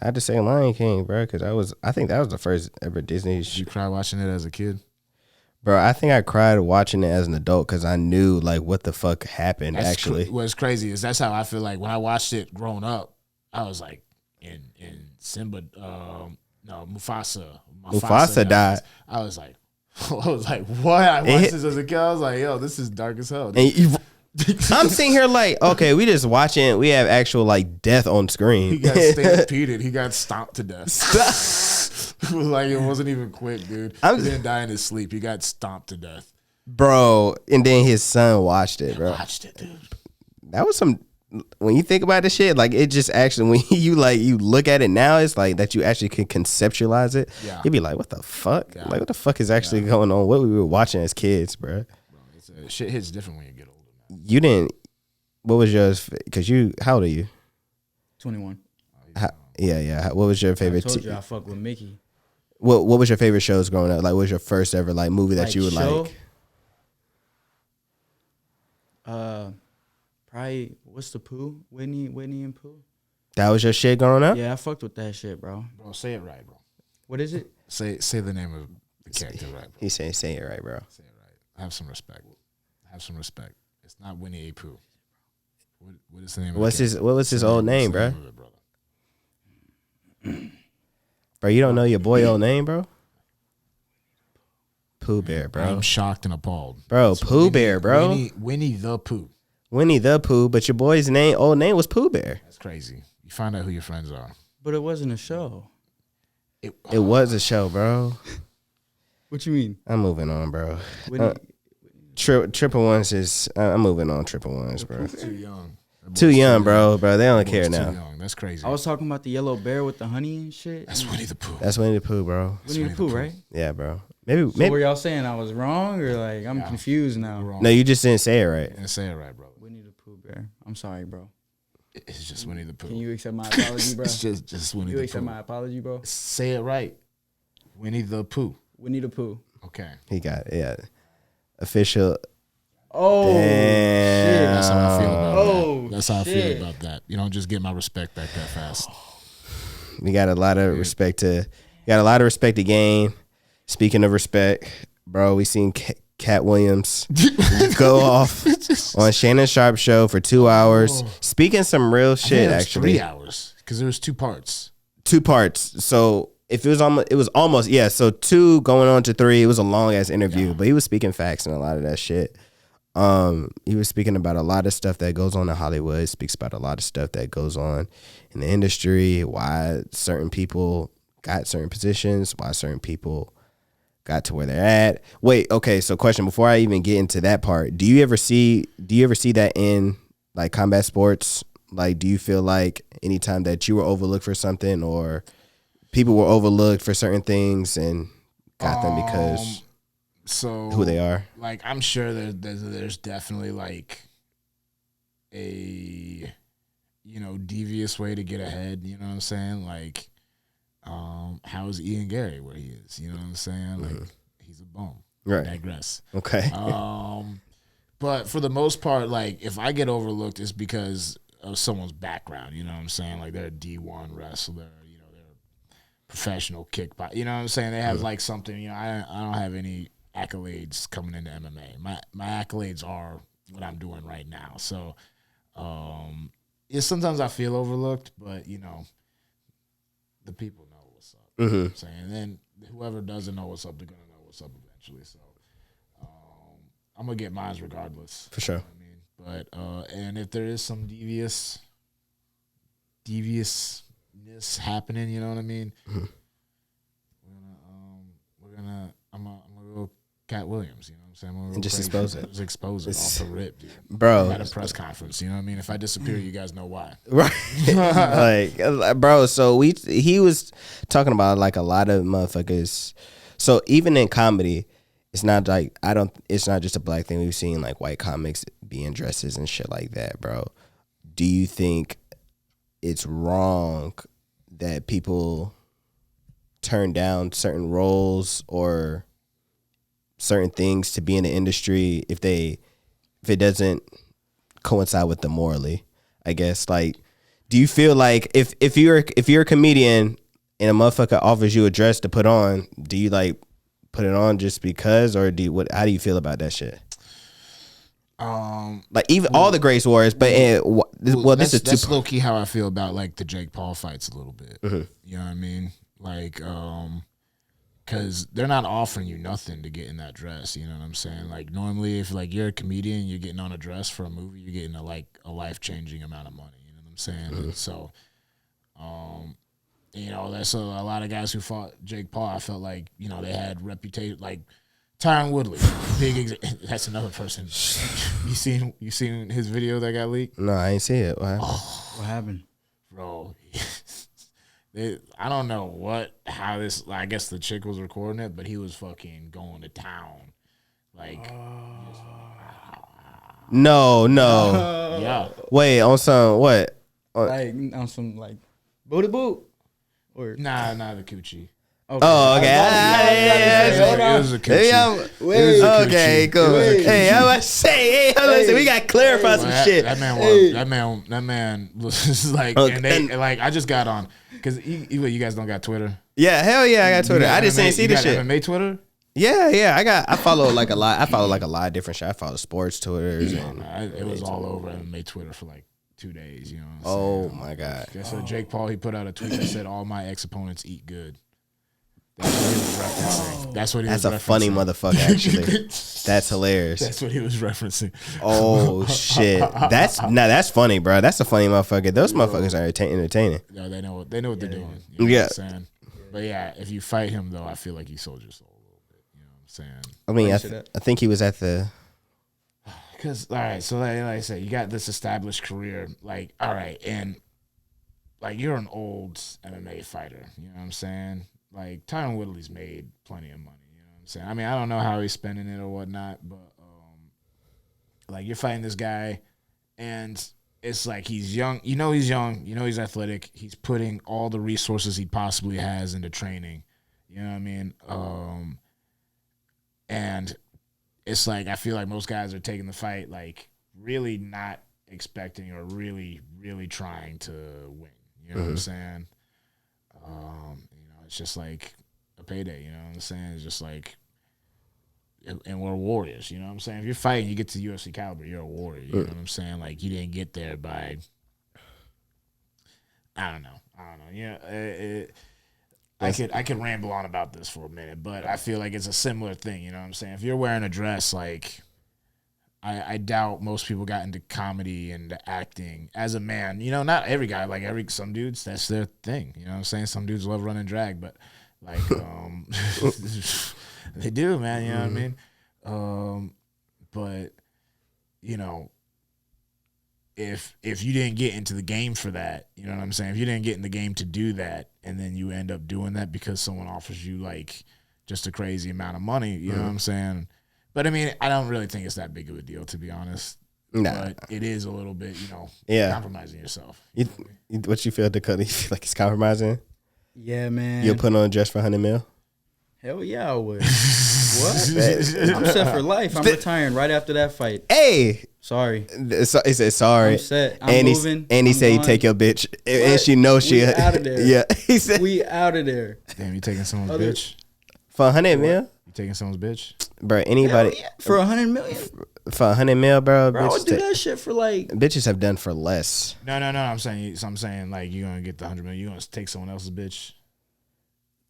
I had to say Lion King, bro, because I think that was the first ever Disney. Did you cry watching it as a kid? Bro, I think I cried watching it as an adult because I knew like what the fuck happened. Actually, What's crazy is that's how I feel like when I watched it growing up. I was like, in Simba, no, Mufasa died. I was like, what? I watched this as a kid. I was like, yo, this is dark as hell. And I'm sitting here like, okay, we just watching. We have actual like death on screen. He got stampeded. He got stomped to death. It was like it wasn't even quick, dude. He didn't die in his sleep. He got stomped to death. Bro, and then his son watched it, bro. Watched it, dude. That was some. When you think about the shit, like it just actually when you look at it now, it's like that you actually can conceptualize it. Yeah. You'd be like, what the fuck? Yeah. Like what the fuck is actually going on? What we were watching as kids, bro. Shit hits different when you get older, man. You didn't. What was yours? Because how old are you? 21. Yeah. What was your I favorite? told you I fuck with Mickey. What was your favorite shows growing up? Like, what was your first ever like movie that Like you would show? like? Probably what's the Pooh? Whitney and Pooh. That was your shit growing up? Yeah, I fucked with that shit, bro. Bro, say it right, bro. What is it? Say the name of the character right, bro. He's saying, say it right, bro. Say it right. Have some respect. Have some respect. It's not Winnie a Pooh. What is the name? What was his old name, bro? Of it, brother? Bro, you don't know your boy old name, bro? Pooh Bear, bro. I'm shocked and appalled. Bro, Pooh Bear, bro. Winnie the Pooh. Winnie the Pooh, but your boy's old name was Pooh Bear. That's crazy. You find out who your friends are. But it wasn't a show. It was a show, bro. What you mean? I'm moving on, bro. Whitney, Triple Ones is. I'm moving on. Triple Ones, bro. Too young. Too young, bro. Bro, they don't care Too now. young. That's crazy. I was talking about the yellow bear with the honey and shit. That's Winnie the Pooh. That's Winnie the Pooh, bro. Winnie the Pooh, right? Yeah, bro. Maybe. So were y'all saying I was wrong or like I'm confused now? Wrong. No, you just didn't say it right. Didn't say it right, bro. Winnie the Pooh bear. I'm sorry, bro. It's just Winnie the Pooh. Can you accept my apology, bro? It's just Winnie You the accept Pooh. my apology, bro? Say it right. Winnie the Pooh. Winnie the Pooh. Okay. He got official. Oh, Damn. That's how I feel about Oh, that. That's how I shit. feel about that. You don't just get my respect back that fast. We got a lot of respect to. Got a lot of respect to gain. Speaking of respect, bro, we seen Cat Williams go off on Shannon Sharp show for 2 hours, speaking some real shit. It was Actually, 3 hours because there was 2 parts. 2 parts. So if it was almost yeah. So 2 going on to 3. It was a long ass interview, but he was speaking facts and a lot of that shit. He was speaking about a lot of stuff that goes on in Hollywood. Speaks about a lot of stuff that goes on in the industry. Why certain people got certain positions. Why certain people got to where they're at. Wait, okay. So question before I even get into that part, do you ever see that in like combat sports? Like, do you feel like anytime that you were overlooked for something or people were overlooked for certain things and got them because so who they are? Like, I'm sure there's definitely like a, devious way to get ahead. You know what I'm saying? Like, how is Ian Gary where he is? You know what I'm saying? Like, he's a bum. Right. Digress. Okay. But for the most part, like, if I get overlooked, it's because of someone's background. You know what I'm saying? Like, they're a D1 wrestler. They're a professional kickboxer. You know what I'm saying? They have like something. I don't have any accolades coming into MMA. My accolades are what I'm doing right now. So, sometimes I feel overlooked, but the people know what's up. You know what I'm saying? And then whoever doesn't know what's up, they're gonna know what's up eventually. So, I'm gonna get mine regardless. For sure. You know what I mean, but and if there is some deviousness happening, you know what I mean. I'm gonna go Cat Williams. You know what I'm saying? I'm And just expose it. Just expose it off the rip, dude. Bro. At a press conference, you know what I mean. If I disappear, you guys know why. Right. like, bro, so he was talking about like a lot of motherfuckers. So even in comedy, it's not like it's not just a black thing. We've seen like white comics be in dresses and shit like that, bro. Do you think it's wrong that people turn down certain roles or certain things to be in the industry if it doesn't coincide with them morally? I guess, like, do you feel like if you're a comedian and a motherfucker offers you a dress to put on, do you like put it on just because, or how do you feel about that shit? Like even all the Grace Wars, but that's low key how I feel about like the Jake Paul fights a little bit. You know what I mean? Like, because they're not offering you nothing to get in that dress. You know what I'm saying? Like normally, if like you're a comedian, you're getting on a dress for a movie, you're getting a life changing amount of money. You know what I'm saying? And so, that's a lot of guys who fought Jake Paul. I felt like they had reputation, like Tyron Woodley, that's another person. You seen his video that got leaked? No, I ain't see it. What happened, bro? I don't know how this. I guess the chick was recording it, but he was fucking going to town, like. No. Yeah. Wait, on some what? Like on some like booty boot or nah, the coochie. Okay. Oh, okay. It was a coochie. Okay, cool. Hey, I was say, we got to clarify some shit. That man was like, like I just got on because you guys don't got Twitter. Yeah, hell yeah, I got Twitter. I just didn't see this shit. MMA Twitter. Yeah. I follow like a lot. I follow like a lot of different shit. I follow sports Twitters. It was all over MMA Twitter for like 2 days. You know. Oh my god. So Jake Paul, he put out a tweet that said, "All my ex opponents eat good." That's what he was referencing. That's a funny motherfucker, actually. That's hilarious. That's what he was referencing. Oh shit. That's funny, bro. That's a funny motherfucker. Those motherfuckers are entertaining. No, they know what they're doing. You know what I'm saying? But yeah, if you fight him though, I feel like you sold your soul a little bit. You know what I'm saying? I mean, I think he was at the. Because all right, so like I said, you got this established career. Like all right, and like you're an old MMA fighter. You know what I'm saying? Like Tyron Woodley's made plenty of money, you know what I'm saying? I mean, I don't know how he's spending it or whatnot, but like you're fighting this guy and it's like he's young, he's young, he's athletic, he's putting all the resources he possibly has into training. You know what I mean? And it's like I feel like most guys are taking the fight like really not expecting or really, really trying to win. You know what I'm saying? It's just like a payday, you know what I'm saying? It's just like, and we're warriors, you know what I'm saying? If you're fighting, you get to UFC caliber, you're a warrior, you know what I'm saying? Like, you didn't get there by, I don't know. Yeah, I could ramble on about this for a minute, but I feel like it's a similar thing, you know what I'm saying? If you're wearing a dress, like, I doubt most people got into comedy and acting as a man. Not every guy, like some dudes, that's their thing. You know what I'm saying? Some dudes love running drag, but like they do, man, you know what I mean? But if you didn't get into the game for that, you know what I'm saying? If you didn't get in the game to do that and then you end up doing that because someone offers you like just a crazy amount of money, you know what I'm saying? But I mean, I don't really think it's that big of a deal, to be honest. Nah. But it is a little bit, compromising yourself. What you feel, Dakota? You feel like it's compromising? Yeah, man. You'll put on a dress for 100 mil? Hell yeah, I would. What? I'm set for life. I'm retiring right after that fight. Hey. Sorry. He said sorry. I'm set. I'm moving. And he said he take your bitch. And she knows she out of there. Yeah. He said we out of there. Damn, you taking someone's bitch? For 100 mil? You taking someone's bitch? Bro, anybody for 100 million? For 100 mil, bro. Bro, I would do that shit for like. Bitches have done for less. No. I'm saying like you're gonna get the 100 million. You're gonna take someone else's bitch.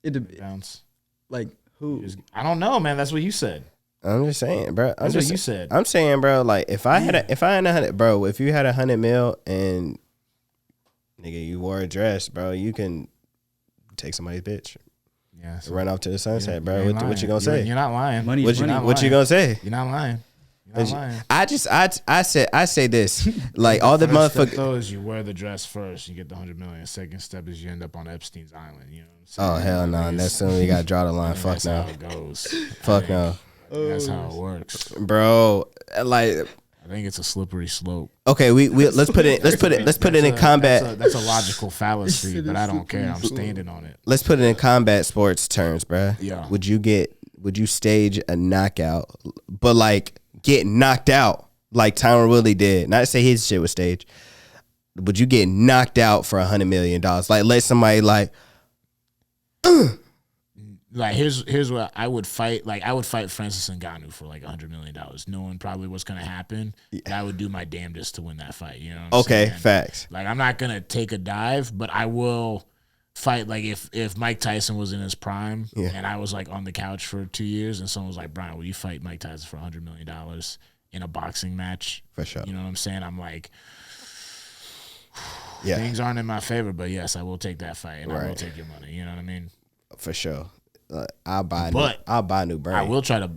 It bounce. Like who? I don't know, man. That's what you said. I'm just saying, bro. That's what you said. I'm saying, bro. Like if I had 100, bro. If you had 100 mil and nigga, you wore a dress, bro, you can take somebody's bitch. Yeah. So run off to the sunset, bro. What you gonna say? You're not lying. What you gonna say? You're not lying. I say this, like all the motherfuckers. First step is you wear the dress first, you get the 100 million. Second step is you end up on Epstein's island. You know what I'm saying? Oh hell no! That's when we gotta draw the line. Fuck no. That's how it goes. Fuck no. That's how it works, bro. Like I think it's a slippery slope. Okay, we let's put it in combat. That's a logical fallacy, but I don't care. I'm standing on it. Let's put it in combat sports terms, bro. Yeah. Would you stage a knockout, but like get knocked out like Tyron Woodley did? Not to say his shit was staged. Would you get knocked out for $100 million? Like let somebody like. Like here's what I would fight. Like I would fight Francis Ngannou for like $100 million, knowing probably what's gonna happen. But I would do my damnedest to win that fight. You know what I'm saying? Facts. Like I'm not gonna take a dive, but I will fight. Like if Mike Tyson was in his prime and I was like on the couch for 2 years and someone was like, Bryan, will you fight Mike Tyson for $100 million in a boxing match? For sure. You know what I'm saying? I'm like, things aren't in my favor, but yes, I will take that fight and I will take your money. You know what I mean? For sure. I'll buy a new brain. I will try to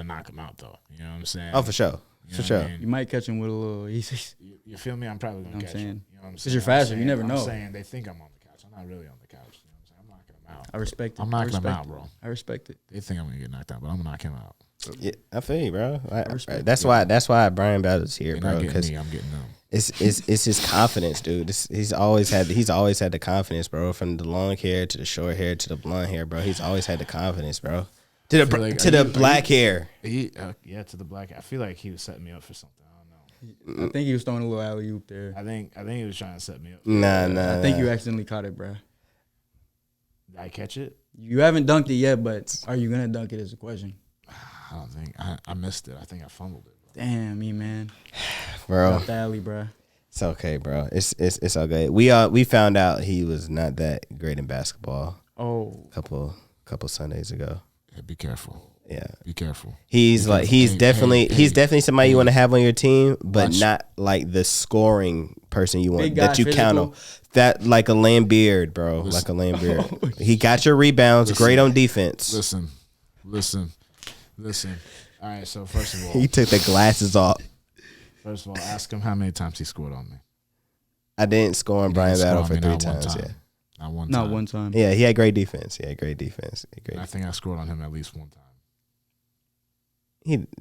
knock him out though. You know what I'm saying? Oh, for sure. For sure. I mean? You might catch him with a little. You feel me? I'm probably gonna catch him. You know what I'm saying? Because you're faster. You never know. I'm saying they think I'm on the couch. I'm not really on the couch. You know what I'm saying? I'm knocking him out. I respect it. I'm knocking him out, bro. I respect it. They think I'm gonna get knocked out, but I'm gonna knock him out. Yeah, I feel you, bro. That's why Bryan Battle's here, They're bro. Because I'm getting them. It's his confidence, dude. He's always had the confidence, bro. From the long hair to the short hair to the blonde hair, bro. He's always had the confidence, bro. To the black hair. Yeah, to the black hair. I feel like he was setting me up for something. I don't know. I think he was throwing a little alley oop there. I think he was trying to set me up. Nah. I think you accidentally caught it, bro. Did I catch it? You haven't dunked it yet, but are you gonna dunk it? Is the question. I don't think I missed it. I think I fumbled it. Bro. Damn me, man. Bro. Got the alley, bro. It's okay, bro. It's all good. We found out he was not that great in basketball. Oh, couple Sundays ago. Yeah, be careful. Yeah, be careful. He's definitely somebody you want to have on your team, but not like the scoring person you want that you count on. That like a Lambeard, bro. Like a Lambeard. He got your rebounds. Great on defense. Listen. All right. So first of all, he took the glasses off. First of all, ask him how many times he scored on me. I didn't score on Bryan Battle for 3 times. Yeah. Not one time. Yeah, he had great defense. I think I scored on him at least one time.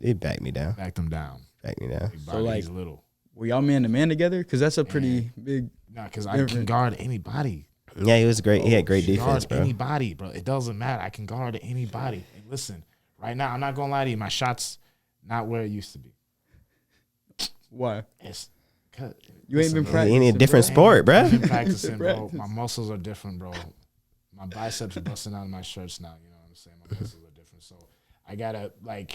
He backed me down. Backed him down. Backed me down. So like, he's little. Were y'all man to man together? Because that's a pretty big. Nah, because I can guard anybody. Yeah, he was great. He had great defense, bro. Anybody, bro. It doesn't matter. I can guard anybody. And listen, right now, I'm not gonna lie to you. My shot's not where it used to be. Why? It's you ain't been practicing. In a different sport, bro. I've been practicing, bro. My muscles are different, bro. My biceps are busting out of my shirts now. You know what I'm saying? My muscles are different. So I gotta I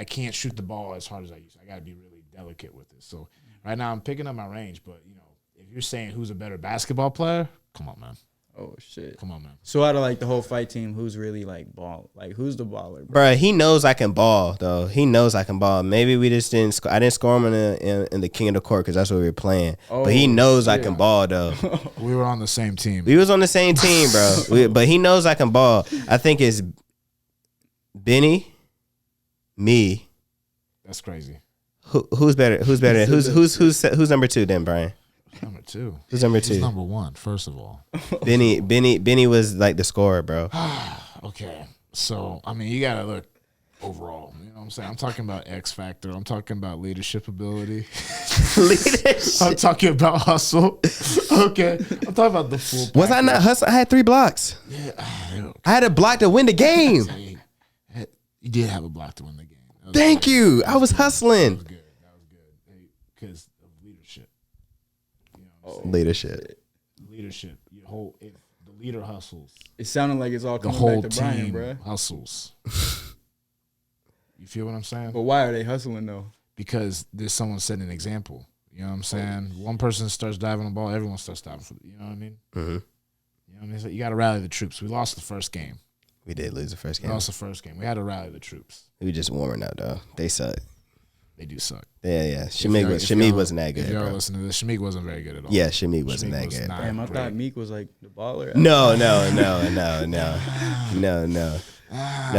can't shoot the ball as hard as I used to. I gotta be really delicate with it. So right now I'm picking up my range, but you know, if you're saying who's a better basketball player, come on, man. Oh shit! Come on, man. So out of like the whole fight team, who's really like ball? Like who's the baller, bro? He knows I can ball, though. He knows I can ball. Maybe we just didn't. I didn't score him in the King of the Court because that's what we were playing. Oh, but he knows I can ball, though. We were on the same team. We was on the same team, bro. But he knows I can ball. I think it's Benny, me. That's crazy. Who's better? Who's better? Who's number 2 then, Bryan? Number 2. Who's number 2? Who's number 1? First of all, Benny was like the scorer, bro. Okay, so I mean, you gotta look. overall. You know what I'm saying? I'm talking about X factor. I'm talking about leadership ability. I'm talking about hustle. Okay. I'm talking about the full package. Was I not hustling? I had 3 blocks. Yeah. I had a block to win the game. You did have a block to win the game. Thank you. I was hustling. That was good. Because of leadership. You know Leadership. Leadership. The leader hustles. It sounded like it's all The coming whole back to Bryan, team bro. hustles. You feel what I'm saying? But why are they hustling though? Because there's someone setting an example. You know what I'm saying? One person starts diving the ball, everyone starts diving for you know what I mean? Mm-hmm. You know what I mean? So you got to rally the troops. We lost the first game. We did lose the first We game. lost the first game. We had to rally the troops. We just warming up though. They suck. They do suck. Yeah. Shamik wasn't that good, If y'all bro. listen to this, Shamik wasn't very good at all. Yeah, Shamik wasn't Shamik that was good. not Bro. Damn, I great. thought Meek was like the baller. No. No,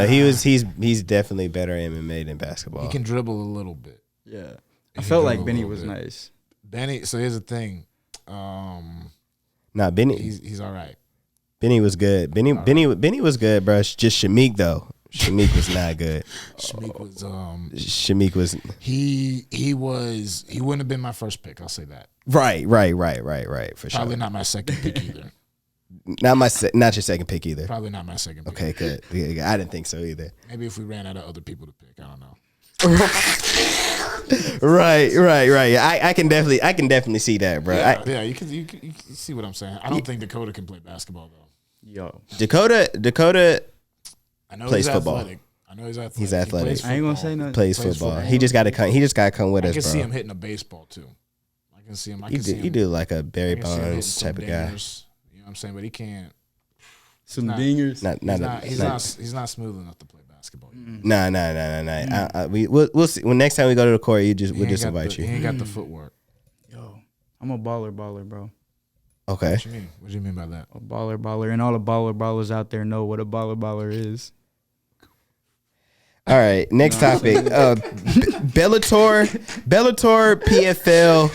he's definitely better at MMA than basketball. He can dribble a little bit. Yeah. I He felt can like dribble a Benny little was bit. nice. Benny, so here's the thing. Nah, Benny He's all right. Benny was good. Benny was good, bro. Just Shamik though. Shamik was not good. Shamik was Shamik was he wouldn't have been my first pick, I'll say that. right for sure. Probably not my second pick either. Not your second pick either. Probably not my second pick. Okay, good. Yeah, I didn't think so either. Maybe if we ran out of other people to pick, I don't know. Right. I can definitely see that, bro. Yeah, you can see what I'm saying. I don't think Dakota can play basketball though. Yo. Dakota I know plays he's football. athletic. I know he's athletic. He's He athletic. plays I ain't gonna football. say nothing. plays Plays football. football. He just got to come with I us, can bro. see him hitting a baseball too. I can see him. You do like a Barry I can see him hitting Bonds some type of guy. dingers, you know what I'm saying? But he can't. Some not- dingers. He's not smooth enough to play basketball. Nah. We'll see. When next time we go to the court, we'll just He invite He you. ain't got the footwork. Yo. I'm a baller, bro. Okay. What you mean? What do you mean by that? A baller. And all the ballers out there know what a baller is. All right. Next topic. Bellator PFL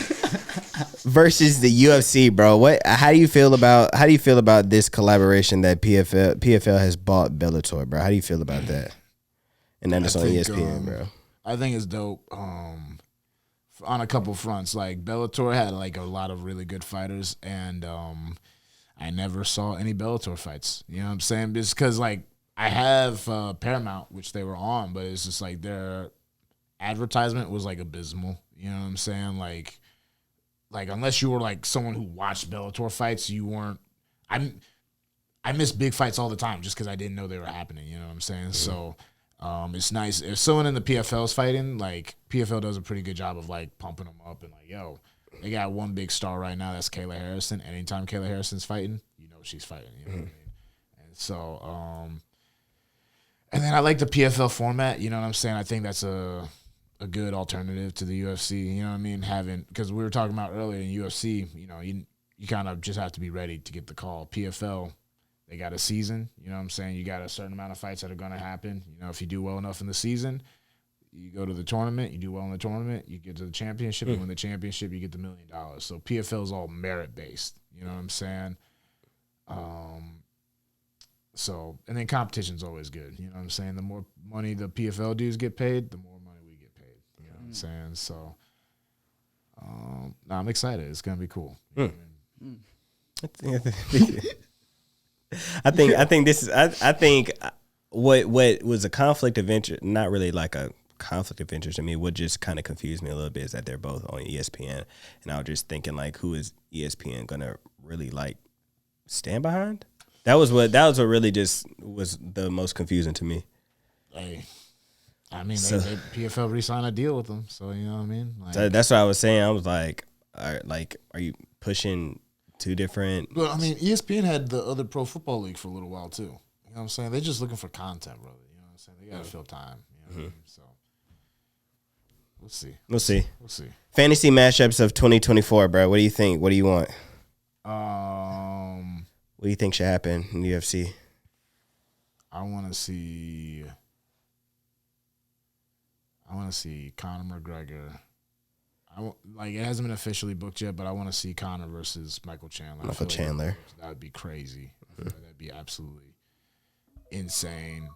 versus the UFC, bro. How do you feel about this collaboration that PFL has bought Bellator, bro? How do you feel about that? And then it's on ESPN, bro. I think it's dope. On a couple fronts, like Bellator had like a lot of really good fighters, and I never saw any Bellator fights. You know what I'm saying? Just because like I have Paramount, which they were on, but it's just like their advertisement was like abysmal. You know what I'm saying? Like unless you were like someone who watched Bellator fights, you weren't. I miss big fights all the time just because I didn't know they were happening. You know what I'm saying? So. It's nice if someone in the PFL is fighting. Like PFL does a pretty good job of like pumping them up and like, yo, they got one big star right now. That's Kayla Harrison. And anytime Kayla Harrison's fighting, you know she's fighting. You know what I mean? And so, and then I like the PFL format. You know what I'm saying? I think that's a good alternative to the UFC. You know what I mean? Because we were talking about earlier in UFC. You know, you kind of just have to be ready to get the call. PFL. They got a season, you know what I'm saying? You got a certain amount of fights that are going to happen. You know, if you do well enough in the season, you go to the tournament, you do well in the tournament, you get to the championship, you win the championship, you get the $1 million. So PFL is all merit-based, you know what I'm saying? So, and then competition's always good, you know what I'm saying? The more money the PFL dudes get paid, the more money we get paid, you know what I'm saying? So, I'm excited. It's going to be cool. You know what I mean? I think what was a conflict of interest, not really like a conflict of interest. I mean, what just kind of confused me a little bit is that they're both on ESPN, and I was just thinking like, who is ESPN gonna really like stand behind? That was what really just was the most confusing to me. Hey, I mean, they PFL re-signed a deal with them, so you know what I mean. Like, So that's what I was saying. I was like, are you pushing two different? But I mean, ESPN had the other pro football league for a little while too. You know what I'm saying? They're just looking for content, brother. You know what I'm saying? They gotta fill time. You know what I mean? So we'll see. We'll see. Fantasy matchups of 2024, bro. What do you think? What do you want? What do you think should happen in the UFC? I want to see Conor McGregor. It hasn't been officially booked yet, but I want to see Conor versus Michael Chandler. Michael Chandler. That would be crazy. That'd be absolutely insane.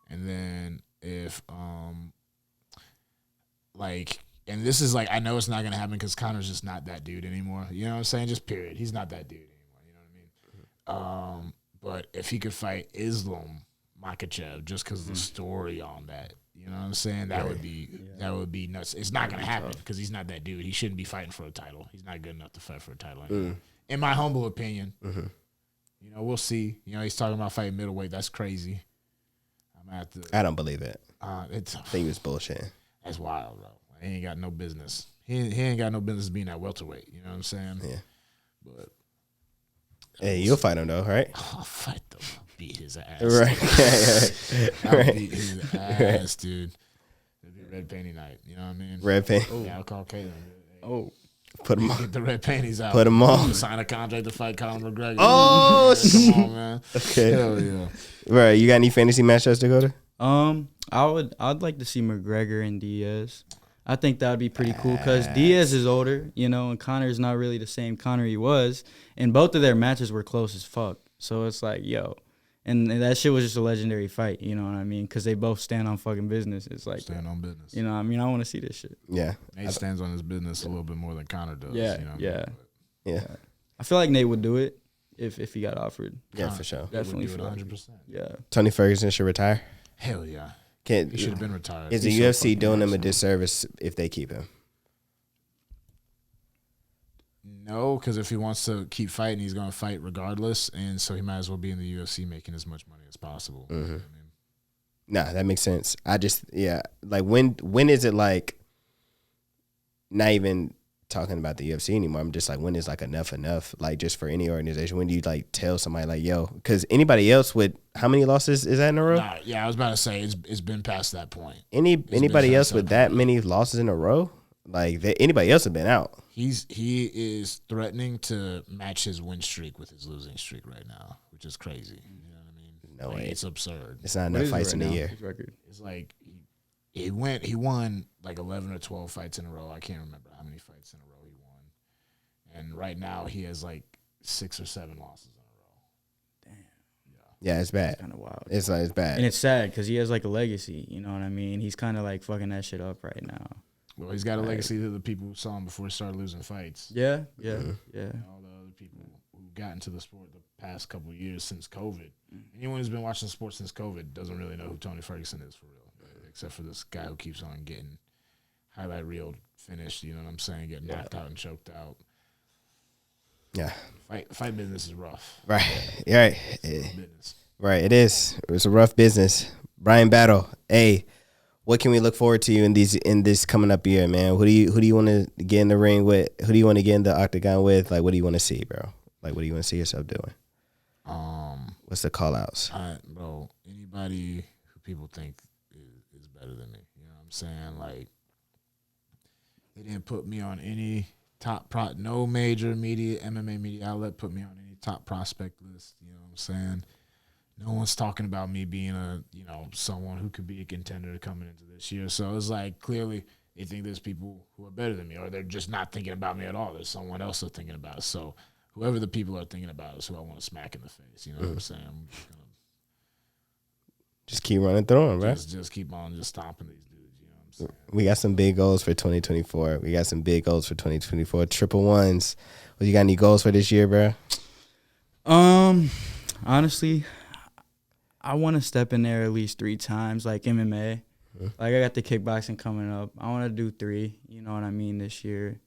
And then if like, and this is like, I know it's not gonna happen because Conor's just not that dude anymore. You know what I'm saying? Just period. He's not that dude anymore. You know what I mean? But if he could fight Islam Makhachev, just because of the story on that, you know what I'm saying? That would be nuts. It's not gonna happen because he's not that dude. He shouldn't be fighting for a title. He's not good enough to fight for a title anymore. In my humble opinion. You know, we'll see. You know, he's talking about fighting middleweight. That's crazy. I don't believe it. I think he was bullshitting. That's wild, bro. He ain't got no business. He ain't got no business being at welterweight. You know what I'm saying? Yeah. But hey, you'll fight him though, right? I'll fight him. I'll beat his ass. Right. I'll beat his ass, dude. It'll be red panty night. You know what I mean? Red panty. Oh. Yeah, I'll call Caitlin. Oh. Put him on. Get the red panties out. Put him on. Sign a contract to fight Conor McGregor. Oh, come on, man. Okay. Hell yeah. Right. You got any fantasy matchups to go to? I'd like to see McGregor and Diaz. I think that would be pretty cool because Diaz is older, you know, and Conor's not really the same Conor he was. And both of their matches were close as fuck. So it's like, yo. And that shit was just a legendary fight, you know what I mean? Because they both stand on fucking business. It's like, stand on business. You know what I mean? I want to see this shit. Yeah. Nate stands on his business a little bit more than Conor does. Yeah, you know yeah. Yeah. I feel like Nate would do it if he got offered. Yeah, for sure. Definitely would do it 100%. Yeah. Tony Ferguson should retire. Hell yeah. He should have been retired. Is the UFC doing him a disservice if they keep him? No, because if he wants to keep fighting, he's going to fight regardless, and so he might as well be in the UFC making as much money as possible. You know what I mean? Nah, that makes sense. I just, like when is it like not even talking about the UFC anymore? I'm just like, when is like enough? Like just for any organization, when do you like tell somebody like, yo, because anybody else with how many losses is that in a row? Nah, yeah, I was about to say it's been past that point. Anybody else with that many losses in a row? Like anybody else have been out. He is threatening to match his win streak with his losing streak right now, which is crazy. You know what I mean? No way. It's absurd. It's not enough fights in a year. His record. It's like he won like 11 or 12 fights in a row. I can't remember how many fights in a row he won. And right now he has like 6 or 7 losses in a row. Damn. Yeah, it's bad. Kind of wild. It's bad. And it's sad because he has like a legacy. You know what I mean? He's kind of like fucking that shit up right now. Well, he's got a legacy to the people who saw him before he started losing fights. Yeah. And all the other people who got into the sport the past couple of years since COVID. Anyone who's been watching sports since COVID doesn't really know who Tony Ferguson is for real, except for this guy who keeps on getting highlight reel finished. You know what I'm saying? Getting knocked out and choked out. Yeah. Fight business is rough. Right. Right. Business. Right. It is. It's a rough business. Bryan Battle. Hey. What can we look forward to in this coming up year, man? Who do you want to get in the ring with? Who do you want to get in the octagon with? Like, what do you want to see, bro? Like, what do you want to see yourself doing? What's the call outs? Bro, anybody who people think is better than me. You know what I'm saying? Like, they didn't put me on any no major media, MMA media outlet put me on any top prospect list. You know what I'm saying? No one's talking about me being someone who could be a contender coming into this year. So it's like clearly they think there's people who are better than me, or they're just not thinking about me at all. There's someone else they're thinking about. So whoever the people are thinking about is who I want to smack in the face. You know what I'm saying? I'm just keep running through them, bro. Just keep on just stomping these dudes. You know what I'm saying? We got some big goals for 2024. Triple ones. Well, you got any goals for this year, bro? Honestly, I want to step in there at least 3 times, like MMA. Like, I got the kickboxing coming up. I want to do 3, you know what I mean, this year.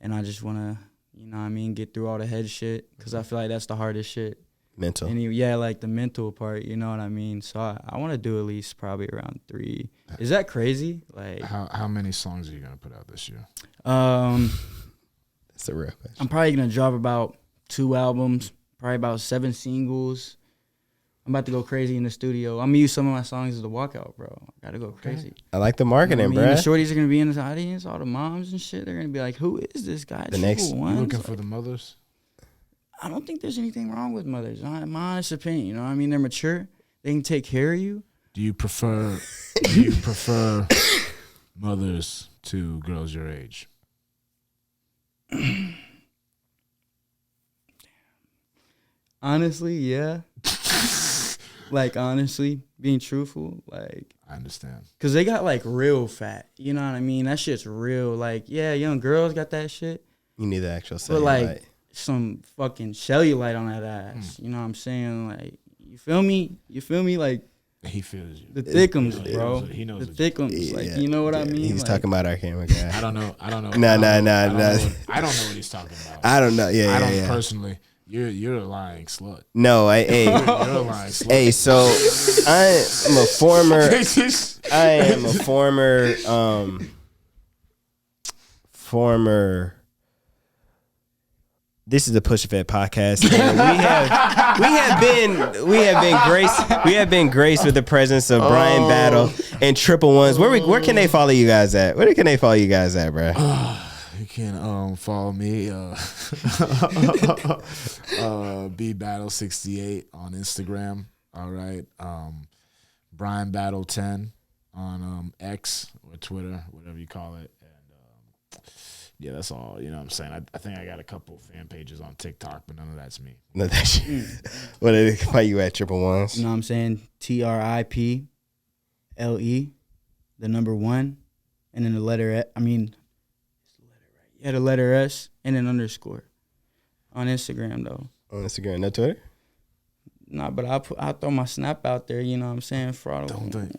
And I just want to, you know what I mean, get through all the head shit because I feel like that's the hardest shit. Mental. And like the mental part, you know what I mean? So I want to do at least probably around 3. Is that crazy? Like, how many songs are you going to put out this year? That's a real question. I'm probably going to drop about 2 albums, probably about 7 singles. I'm about to go crazy in the studio. I'm going to use some of my songs as the walkout, bro. I got to go crazy. I like the marketing, you know bro. The shorties are going to be in the audience, all the moms and shit. They're going to be like, who is this guy? The next, you looking for the mothers? I don't think there's anything wrong with mothers. My honest opinion, you know what I mean? They're mature. They can take care of you. Do you prefer mothers to girls your age? Honestly, yeah. Like, honestly, being truthful, like, I understand. because they got, like, real fat. You know what I mean? That shit's real. Like, yeah, young girls got that shit. You need the actual But, cellulite. like, some fucking cellulite on that ass. You know what I'm saying? Like, you feel me? You feel me? Like, He feels you. the thickums, He bro. knows- he knows The what thickums. Like, you know what I mean? He's Like, talking about our camera guy. I don't know. No. I don't know what he's talking about. I don't know. Yeah, I yeah, don't yeah. personally. You're a lying slut. No, hey, You're a lying slut. hey. So I am a former. This is the Push Fed podcast. And we have been graced with the presence of Bryan Battle and Triple Ones. Where can they follow you guys at? Where can they follow you guys at, bro? You can follow me bbattle68 on Instagram. All right. Bryan Battle 10 on X or Twitter, whatever you call it. And yeah, that's all. You know what I'm saying? I think I got a couple fan pages on TikTok, but none of that's me. No, that shit. What do they call you at? Triple Ones? you know what I'm saying? TRIPLE, the number 1, and then the letter, the letter S, and then underscore on Instagram, though. On Instagram, no Twitter? Nah, but I'll throw my snap out there, you know what I'm saying?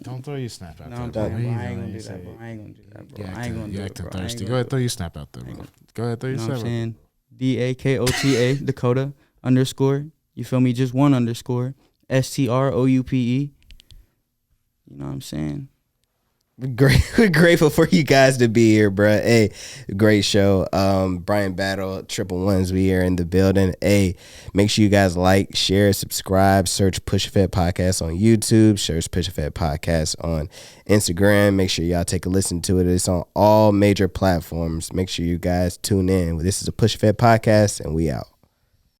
Don't throw your snap out No, I'm there. playing, bro. bro. I ain't gonna do that, bro. I ain't gonna do that, bro. I ain't gonna do You it, acting bro. I ain't thirsty. gonna Go ahead, do throw it. your snap out there, bro. Go ahead, throw your You know what snap I'm out there. saying? DAKOTA, Dakota, underscore. You feel me? Just 1 underscore. STROUPE. You know what I'm saying? We're grateful for you guys to be here, bro. Hey, great show. Bryan Battle, Triple Ones, we are in the building. Hey, make sure you guys like, share, subscribe, search Push Fed Podcast on YouTube, search Push Fed Podcast on Instagram. Make sure y'all take a listen to it. It's on all major platforms. Make sure you guys tune in. This is a Push Fed Podcast, and we out.